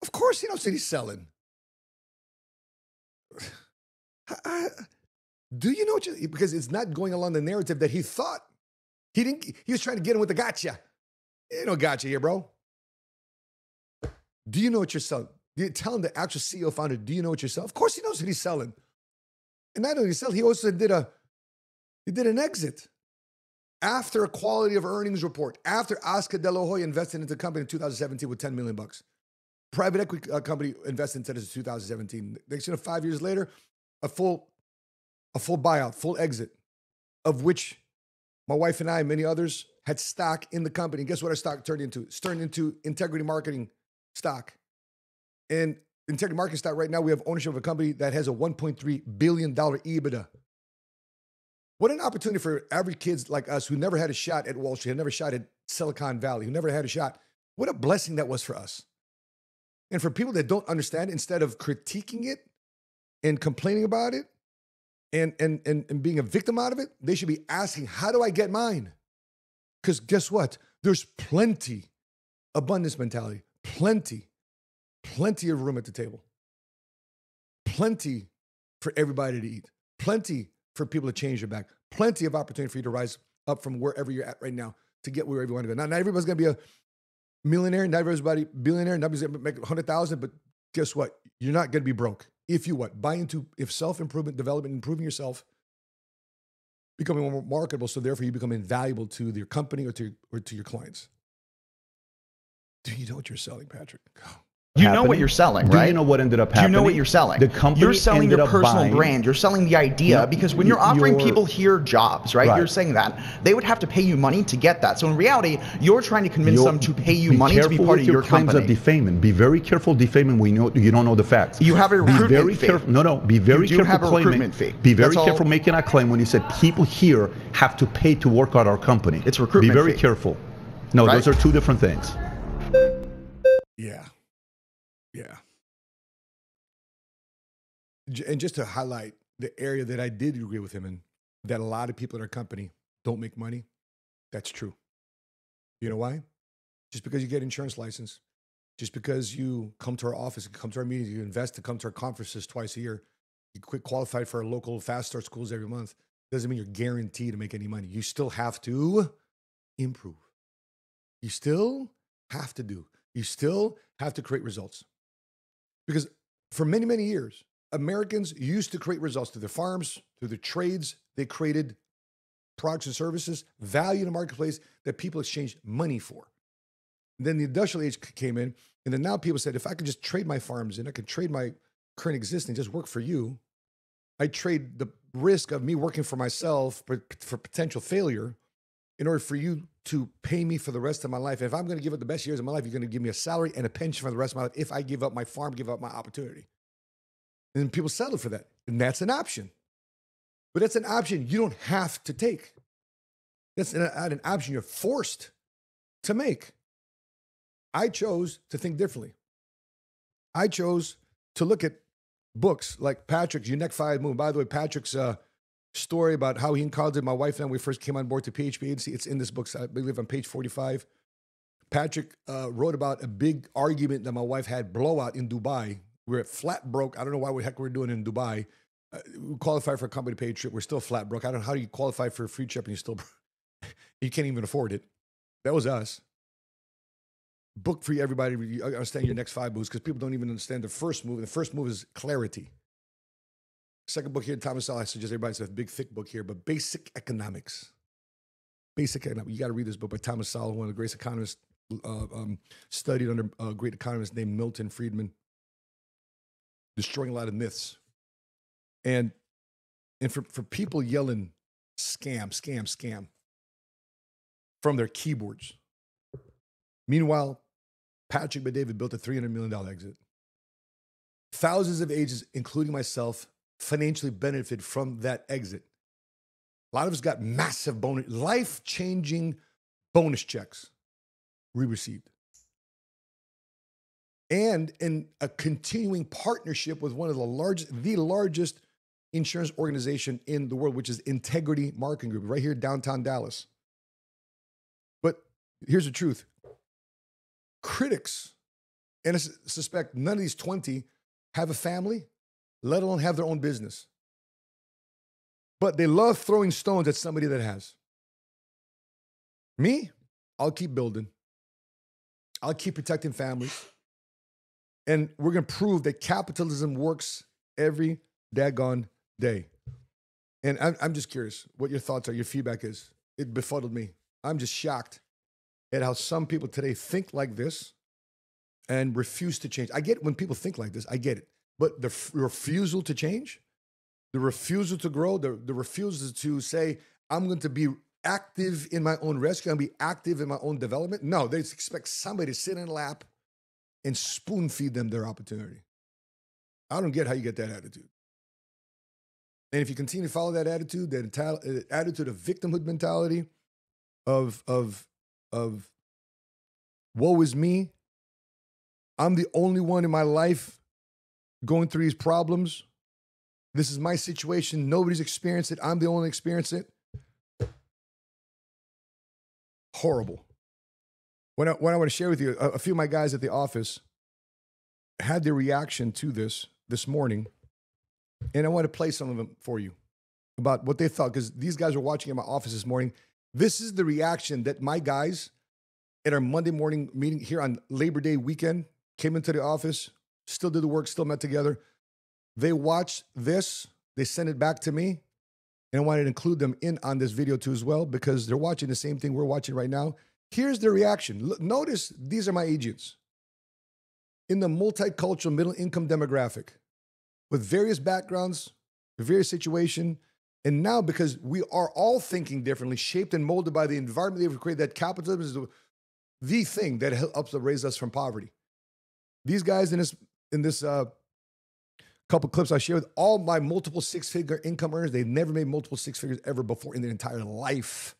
Of course he knows what he's selling. Do you know what you, because it's not going along the narrative that he thought. He was trying to get him with the gotcha. Ain't no gotcha here, bro. Do you know what you're selling? Tell him the actual CEO founder, do you know what you're selling? Of course he knows what he's selling. And not only selling, he also did an exit. After a quality of earnings report, after Oscar De La Hoya invested into the company in 2017 with $10 million. Private equity company invested into this in 2017. Next, 5 years later, a full buyout, full exit, of which my wife and I and many others had stock in the company. And guess what our stock turned into? It's turned into Integrity Marketing stock. And Integrity Marketing stock right now, we have ownership of a company that has a $1.3 billion EBITDA. What an opportunity for every kids like us who never had a shot at Wall Street, who never shot at Silicon Valley, who never had a shot. What a blessing that was for us. And for people that don't understand, instead of critiquing it and complaining about it, and being a victim out of it, they should be asking, how do I get mine? Because guess what? There's plenty, abundance mentality, plenty of room at the table, plenty for everybody to eat, plenty for people to change their back, plenty of opportunity for you to rise up from wherever you're at right now to get wherever you want to go. Not everybody's going to be a millionaire, not everybody's billionaire, not everybody's going to make 100,000, but guess what? You're not going to be broke. If you buy into self-improvement, development, improving yourself, becoming more marketable, so therefore you become invaluable to your company or to your clients. Do you know what you're selling, Patrick? You know happening? what you're selling, Do right? you know what ended up Do you happening? know what you're selling? The company You're selling ended your up personal buying, brand. You're selling the idea, No, because when you're offering you're- people here jobs, right? You're saying that they would have to pay you money to get that. So in reality, you're trying to convince them to pay you money to be part of your claims company. of defaming. Be very careful defaming when you don't know the facts. You have a recruitment be very fee. Careful, no, be very You do careful have a claiming. recruitment fee. Be very That's careful all. making a claim when you said people here have to pay to work at our company. It's recruitment Be very fee. careful. No, Right? those are two different things. Yeah. Yeah. And just to highlight the area that I did agree with him in, that a lot of people in our company don't make money, that's true. You know why? Just because you get an insurance license, just because you come to our office, you come to our meetings, you invest to come to our conferences twice a year, you quit qualified for our local fast start schools every month, doesn't mean you're guaranteed to make any money. You still have to improve. You still have to do. You still have to create results. Because for many, many years, Americans used to create results through their farms, through their trades. They created products and services, value in the marketplace that people exchanged money for. And then the industrial age came in, and then now people said, if I could just trade my farms and I could trade my current existing, just work for you, I trade the risk of me working for myself for potential failure in order for you to pay me for the rest of my life. If I'm going to give up the best years of my life, you're going to give me a salary and a pension for the rest of my life if I give up my farm, give up my opportunity. And people settle for that. And that's an option. But that's an option you don't have to take. That's an option you're forced to make. I chose to think differently. I chose to look at books like Patrick's Your Next 5 Move. By the way, Patrick's story about how he encountered my wife and I when we first came on board to PHP Agency, it's in this book, I believe on page 45. Patrick wrote about a big argument that my wife had, blowout in Dubai. We're flat broke. I don't know why the heck we're doing it in Dubai. We qualified for a company paid trip. We're still flat broke. I don't know how you qualify for a free trip and you're still you can't even afford it. That was us. Book for everybody. You understand your next 5 moves because people don't even understand the first move. The first move is clarity. Second book here, Thomas Sowell. I suggest everybody says a big, thick book here, but Basic Economics. Basic Economics. You got to read this book by Thomas Sowell, one of the greatest economists, studied under a great economist named Milton Friedman, destroying a lot of myths. And for people yelling scam, scam, scam from their keyboards. Meanwhile, Patrick Bet-David built a $300 million exit. Thousands of agents, including myself, financially benefited from that exit. A lot of us got massive bonus, life-changing bonus checks we received. And in a continuing partnership with one of the largest insurance organization in the world, which is Integrity Marketing Group, right here downtown Dallas. But here's the truth. Critics, and I suspect none of these 20 have a family, let alone have their own business. But they love throwing stones at somebody that has. Me, I'll keep building. I'll keep protecting families. And we're going to prove that capitalism works every daggone day. And I'm just curious what your thoughts are, your feedback is. It befuddled me. I'm just shocked at how some people today think like this and refuse to change. I get it when people think like this. I get it. But the refusal to change, the refusal to grow, the refusal to say, I'm going to be active in my own rescue, I'm going to be active in my own development. No, they expect somebody to sit in a lap and spoon feed them their opportunity. I don't get how you get that attitude. And if you continue to follow that attitude, that attitude of victimhood mentality, of woe is me, I'm the only one in my life going through these problems. This is my situation. Nobody's experienced it. I'm the only one experiencing it. Horrible. What I want to share with you, a few of my guys at the office had their reaction to this morning, and I want to play some of them for you about what they thought, because these guys were watching at my office this morning. This is the reaction that my guys at our Monday morning meeting here on Labor Day weekend came into the office, still did the work, still met together. They watched this, they sent it back to me, and I wanted to include them in on this video too as well, because they're watching the same thing we're watching right now. Here's their reaction. Look, notice these are my agents. in the multicultural middle income demographic with various backgrounds, various situation. And now, because we are all thinking differently, shaped and molded by the environment they've created, that capitalism is the thing that helps to raise us from poverty. These guys in this couple clips I shared with all my multiple six-figure income earners, they've never made multiple six figures ever before in their entire life.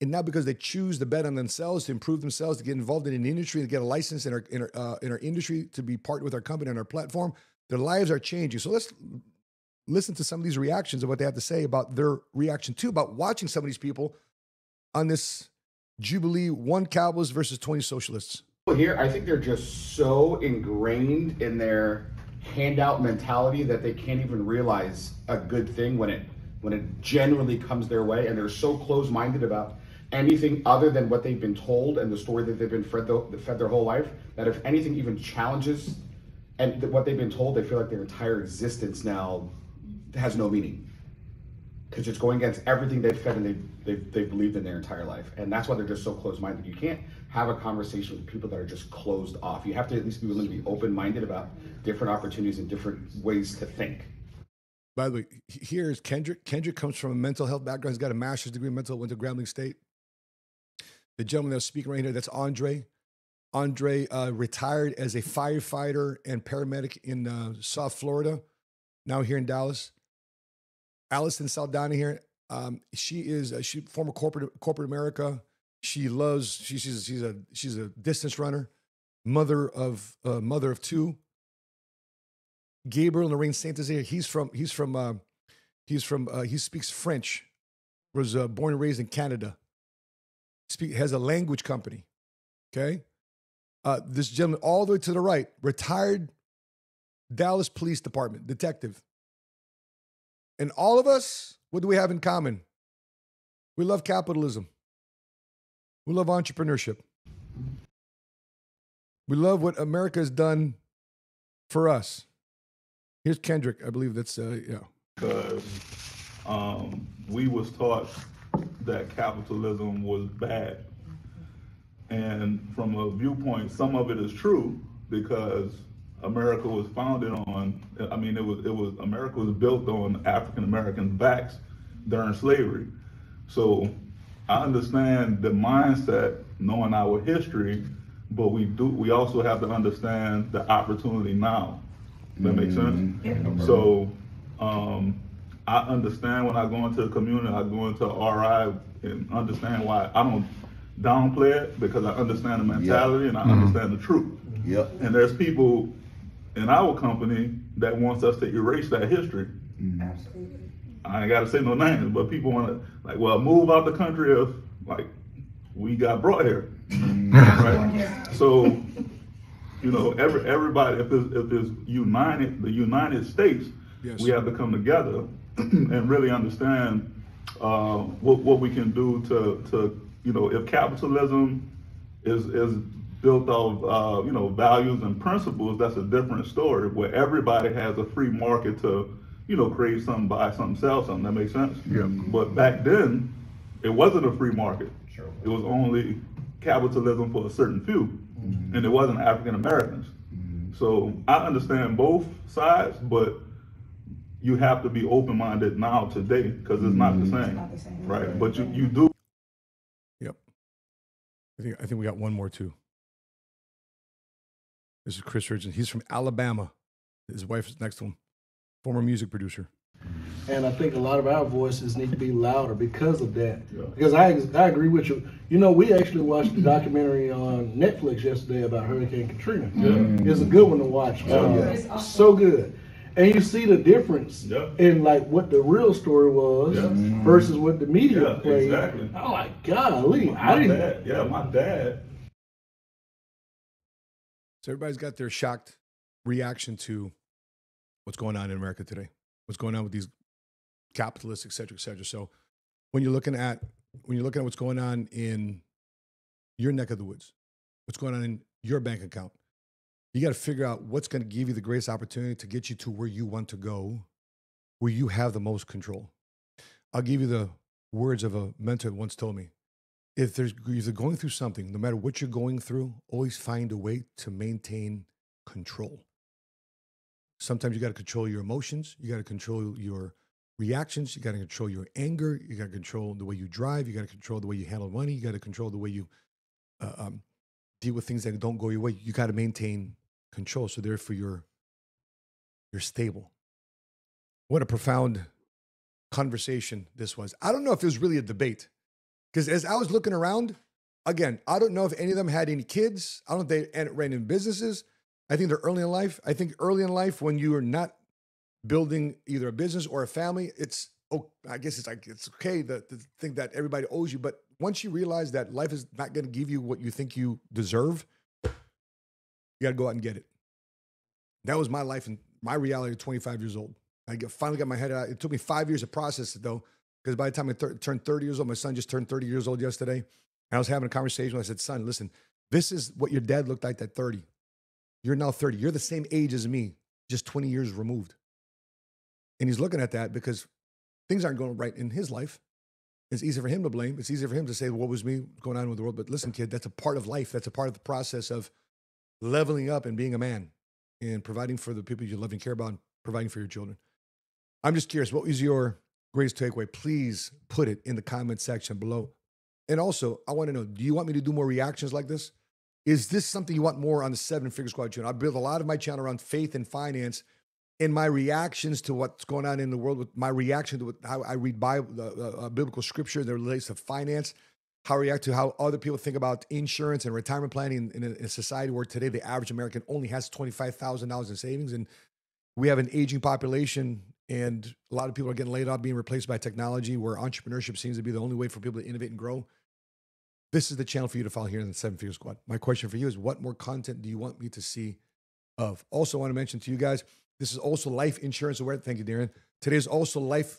And now, because they choose to bet on themselves, to improve themselves, to get involved in an industry, to get a license in our industry, to be partnered with our company and our platform, their lives are changing. So let's listen to some of these reactions of what they have to say about their reaction to, about watching some of these people on this Jubilee, 1 Cowboys versus 20 socialists. Here, I think they're just so ingrained in their handout mentality that they can't even realize a good thing when it generally comes their way, and they're so close-minded about anything other than what they've been told and the story that they've been fed their whole life, that if anything even challenges and what they've been told, they feel like their entire existence now has no meaning, because it's going against everything they've fed and they've believed in their entire life. And that's why they're just so close-minded. You can't have a conversation with people that are just closed off. You have to at least be willing to be open-minded about different opportunities and different ways to think. By the way, here's Kendrick. Kendrick comes from a mental health background. He's got a master's degree in mental health, went to Grambling State. The gentleman that's speaking right here, that's Andre. Andre retired as a firefighter and paramedic in South Florida, now here in Dallas. Allison Saldana here. She former corporate America. She's a distance runner, mother of 2. Gabriel and Lorraine Santos here. He speaks French. Was born and raised in Canada. Has a language company. Okay. This gentleman all the way to the right, retired Dallas Police Department detective. And all of us, what do we have in common? We love capitalism. We love entrepreneurship. We love what America has done for us. Here's Kendrick. I believe that's, yeah. Because we was taught that capitalism was bad. And from a viewpoint, some of it is true, because America was founded on, America was built on African Americans' backs during slavery. So I understand the mindset, knowing our history, but we also have to understand the opportunity now. Does that make sense? Yeah. So I understand when I go into the community, I go into RI and understand why I don't downplay it, because I understand the mentality and I understand the truth. Yep. And there's people in our company that wants us to erase that history. Absolutely. I ain't got to say no names, but people want to move out the country if we got brought here, right? So, everybody, if it's united, the United States, yes, we have to come together and really understand what we can do to if capitalism is built off values and principles, that's a different story, where everybody has a free market to create something, buy something, sell something. That makes sense? Yeah. But back then, it wasn't a free market. Sure. It was only capitalism for a certain few, and it wasn't African Americans. So I understand both sides, but you have to be open-minded now today, because it's not the same. Not the same. Right? But you do. Yep. I think we got one more too. This is Chris Richardson. He's from Alabama. His wife is next to him. Former music producer. And I think a lot of our voices need to be louder because of that. Yeah. Because I agree with you. We actually watched the documentary on Netflix yesterday about Hurricane Katrina. Yeah. It's a good one to watch. So good. And you see the difference in what the real story was versus what the media played. Exactly. I'm like, golly, my dad. So everybody's got their shocked reaction to what's going on in America today, what's going on with these capitalists, et cetera, et cetera. So when you're looking at what's going on in your neck of the woods, what's going on in your bank account, you got to figure out what's going to give you the greatest opportunity to get you to where you want to go, where you have the most control. I'll give you the words of a mentor that once told me. if you're going through something, no matter what you're going through, always find a way to maintain control. Sometimes you got to control your emotions. You got to control your reactions. You got to control your anger. You got to control the way you drive. You got to control the way you handle money. You got to control the way you deal with things that don't go your way. You got to maintain control. So therefore, you're stable. What a profound conversation this was. I don't know if it was really a debate, because as I was looking around, again, I don't know if any of them had any kids. I don't know if they ran in businesses. I think they're early in life. I think early in life, when you are not building either a business or a family, I guess it's okay to think that everybody owes you. But once you realize that life is not going to give you what you think you deserve, you got to go out and get it. That was my life and my reality at 25 years old. I finally got my head out. It took me 5 years to process it, though, because by the time I turned 30 years old, my son just turned 30 years old yesterday. And I was having a conversation. I said, son, listen, this is what your dad looked like at 30. You're now 30. You're the same age as me, just 20 years removed. And he's looking at that because things aren't going right in his life. It's easy for him to blame. It's easy for him to say, what was me going on with the world? But listen, kid, that's a part of life. That's a part of the process of leveling up and being a man and providing for the people you love and care about and providing for your children. I'm just curious, what was your greatest takeaway? Please put it in the comment section below. And also, I want to know, do you want me to do more reactions like this? Is this something you want more on the 7 Figure Squad channel? I build a lot of my channel around faith and finance and my reactions to what's going on in the world, with my reaction to how I read Bible, biblical scripture that relates to finance, how I react to how other people think about insurance and retirement planning in a society where today the average American only has $25,000 in savings. And we have an aging population, and a lot of people are getting laid off, being replaced by technology, where entrepreneurship seems to be the only way for people to innovate and grow. This is the channel for you to follow here in the 7 Figure Squad. My question for you is, what more content do you want me to see of? Also, I want to mention to you guys, this is also Life Insurance Awareness. Thank you, Darren. Today is also Life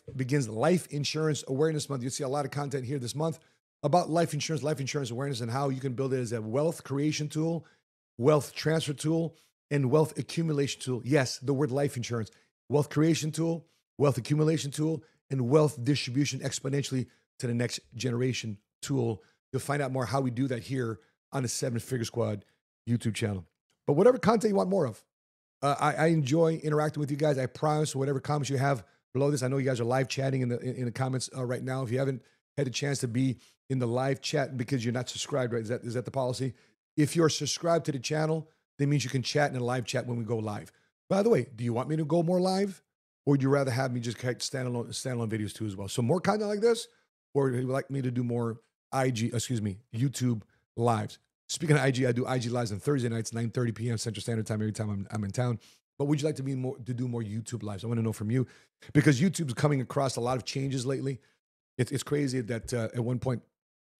Insurance Awareness Month. You'll see a lot of content here this month about life insurance awareness, and how you can build it as a wealth creation tool, wealth transfer tool, and wealth accumulation tool. Yes, the word life insurance. Wealth creation tool, wealth accumulation tool, and wealth distribution exponentially to the next generation tool. You'll find out more how we do that here on the 7 Figure Squad YouTube channel. But whatever content you want more of, I enjoy interacting with you guys. I promise, whatever comments you have below this, I know you guys are live chatting in the comments right now. If you haven't had a chance to be in the live chat because you're not subscribed, right? Is that the policy? If you're subscribed to the channel, that means you can chat in a live chat when we go live. By the way, do you want me to go more live, or would you rather have me just standalone videos too as well? So more content like this, or would you like me to do more YouTube lives? Speaking of IG, I do IG lives on Thursday nights, 9:30 p.m. Central Standard Time, every time I'm in town. But would you like to do more YouTube lives? I want to know from you, because YouTube's coming across a lot of changes lately. It's crazy that at one point,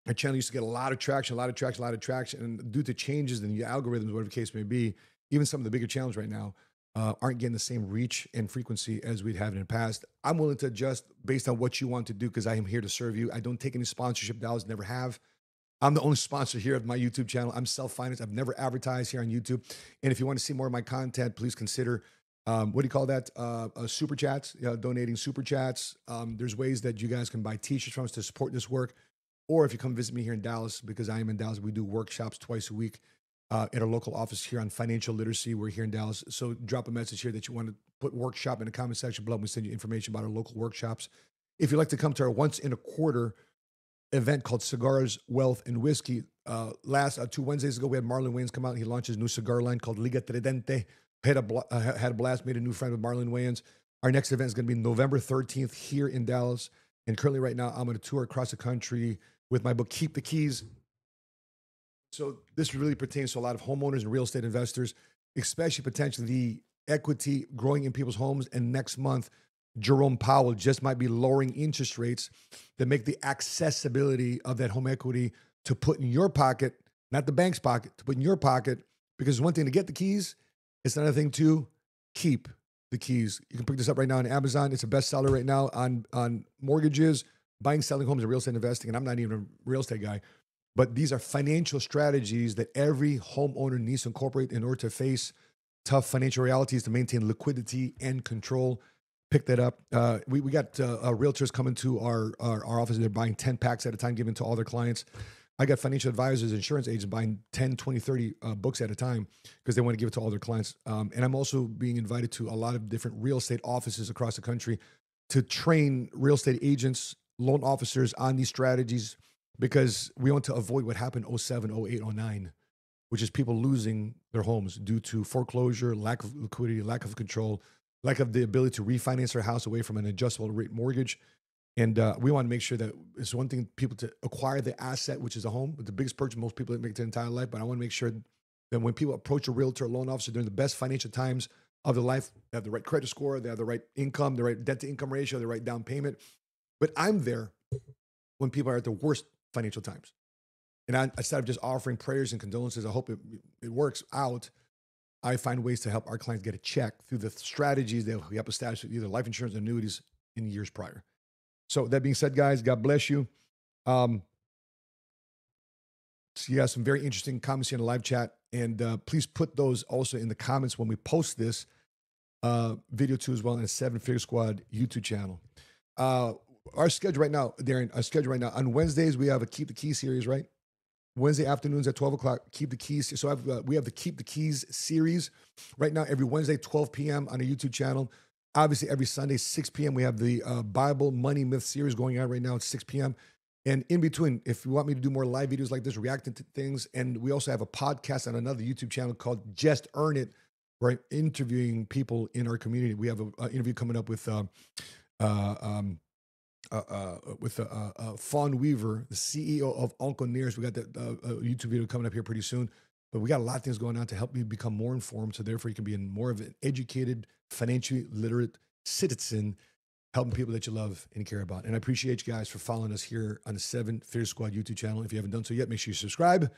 our channel used to get a lot of traction, and due to changes in the algorithms, whatever the case may be, even some of the bigger channels right now aren't getting the same reach and frequency as we'd have in the past. I'm willing to adjust based on what you want to do, because I am here to serve you. I don't take any sponsorship dollars, never have. I'm the only sponsor here of my YouTube channel. I'm self-financed. I've never advertised here on YouTube. And if you want to see more of my content, please consider, what do you call that? Super chats, donating super chats. There's ways that you guys can buy t-shirts from us to support this work. Or if you come visit me here in Dallas, because I am in Dallas, we do workshops twice a week at our local office here on financial literacy. We're here in Dallas. So drop a message here that you want to put workshop in the comment section below. We'll send you information about our local workshops. If you'd like to come to our once in a quarter event called Cigars, Wealth, and Whiskey. Last 2 Wednesdays ago, we had Marlon Wayans come out. He launched his new cigar line called Liga Tridente. Had a blast, made a new friend with Marlon Wayans. Our next event is going to be November 13th here in Dallas. And currently right now, I'm on a tour across the country with my book, Keep the Keys. So this really pertains to a lot of homeowners and real estate investors, especially potentially the equity growing in people's homes. And next month, Jerome Powell just might be lowering interest rates that make the accessibility of that home equity to put in your pocket, not the bank's pocket, to put in your pocket, because one thing to get the keys, it's another thing to keep the keys. You can pick this up right now on Amazon. It's a bestseller right now on mortgages, buying, selling homes, and real estate investing. And I'm not even a real estate guy, but these are financial strategies that every homeowner needs to incorporate in order to face tough financial realities, to maintain liquidity and control. Pick that up. We got realtors coming to our office. They're buying 10 packs at a time, giving to all their clients. I got financial advisors, insurance agents buying 10, 20, 30 books at a time because they want to give it to all their clients. And I'm also being invited to a lot of different real estate offices across the country to train real estate agents, loan officers on these strategies, because we want to avoid what happened 07, 08, 09, which is people losing their homes due to foreclosure, lack of liquidity, lack of control, lack of the ability to refinance their house away from an adjustable rate mortgage. And we want to make sure that it's one thing people to acquire the asset, which is a home, but the biggest purchase most people make their entire life. But I want to make sure that when people approach a realtor or loan officer during the best financial times of their life, they have the right credit score, they have the right income, the right debt to income ratio, the right down payment. But I'm there when people are at the worst financial times. And instead of just offering prayers and condolences, I hope it works out. I find ways to help our clients get a check through the strategies that we help establish with either life insurance or annuities in years prior. So that being said, guys, God bless you. So you have some very interesting comments here in the live chat. And please put those also in the comments when we post this video too, as well, in a 7 Figure Squad YouTube channel. Our schedule right now, Darren, on Wednesdays, we have a Keep the Keys series, right? Wednesday afternoons at 12 o'clock, Keep the Keys. So we have the Keep the Keys series right now every Wednesday, 12 p.m. on a YouTube channel. Obviously, every Sunday, 6 p.m., we have the Bible Money Myth series going on right now at 6 p.m. And in between, if you want me to do more live videos like this, reacting to things, and we also have a podcast on another YouTube channel called Just Earn It, where I'm interviewing people in our community. We have an interview coming up with Fawn Weaver, the CEO of Uncle Nearest. We got that YouTube video coming up here pretty soon. But we got a lot of things going on to help you become more informed, so therefore you can be more of an educated, financially literate citizen, helping people that you love and care about. And I appreciate you guys for following us here on the 7 Figure Squad YouTube channel. If you haven't done so yet, make sure you subscribe.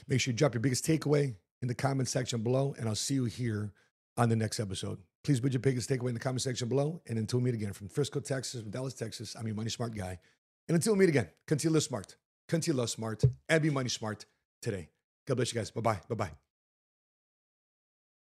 Make sure you drop your biggest takeaway in the comment section below, and I'll see you here on the next episode. Please put your biggest takeaway in the comment section below. And until we meet again, from Frisco, Texas, from Dallas, Texas, I'm your money smart guy. And until we meet again, continue to live smart, continue to love smart, and be money smart today. God bless you guys. Bye-bye. Bye-bye.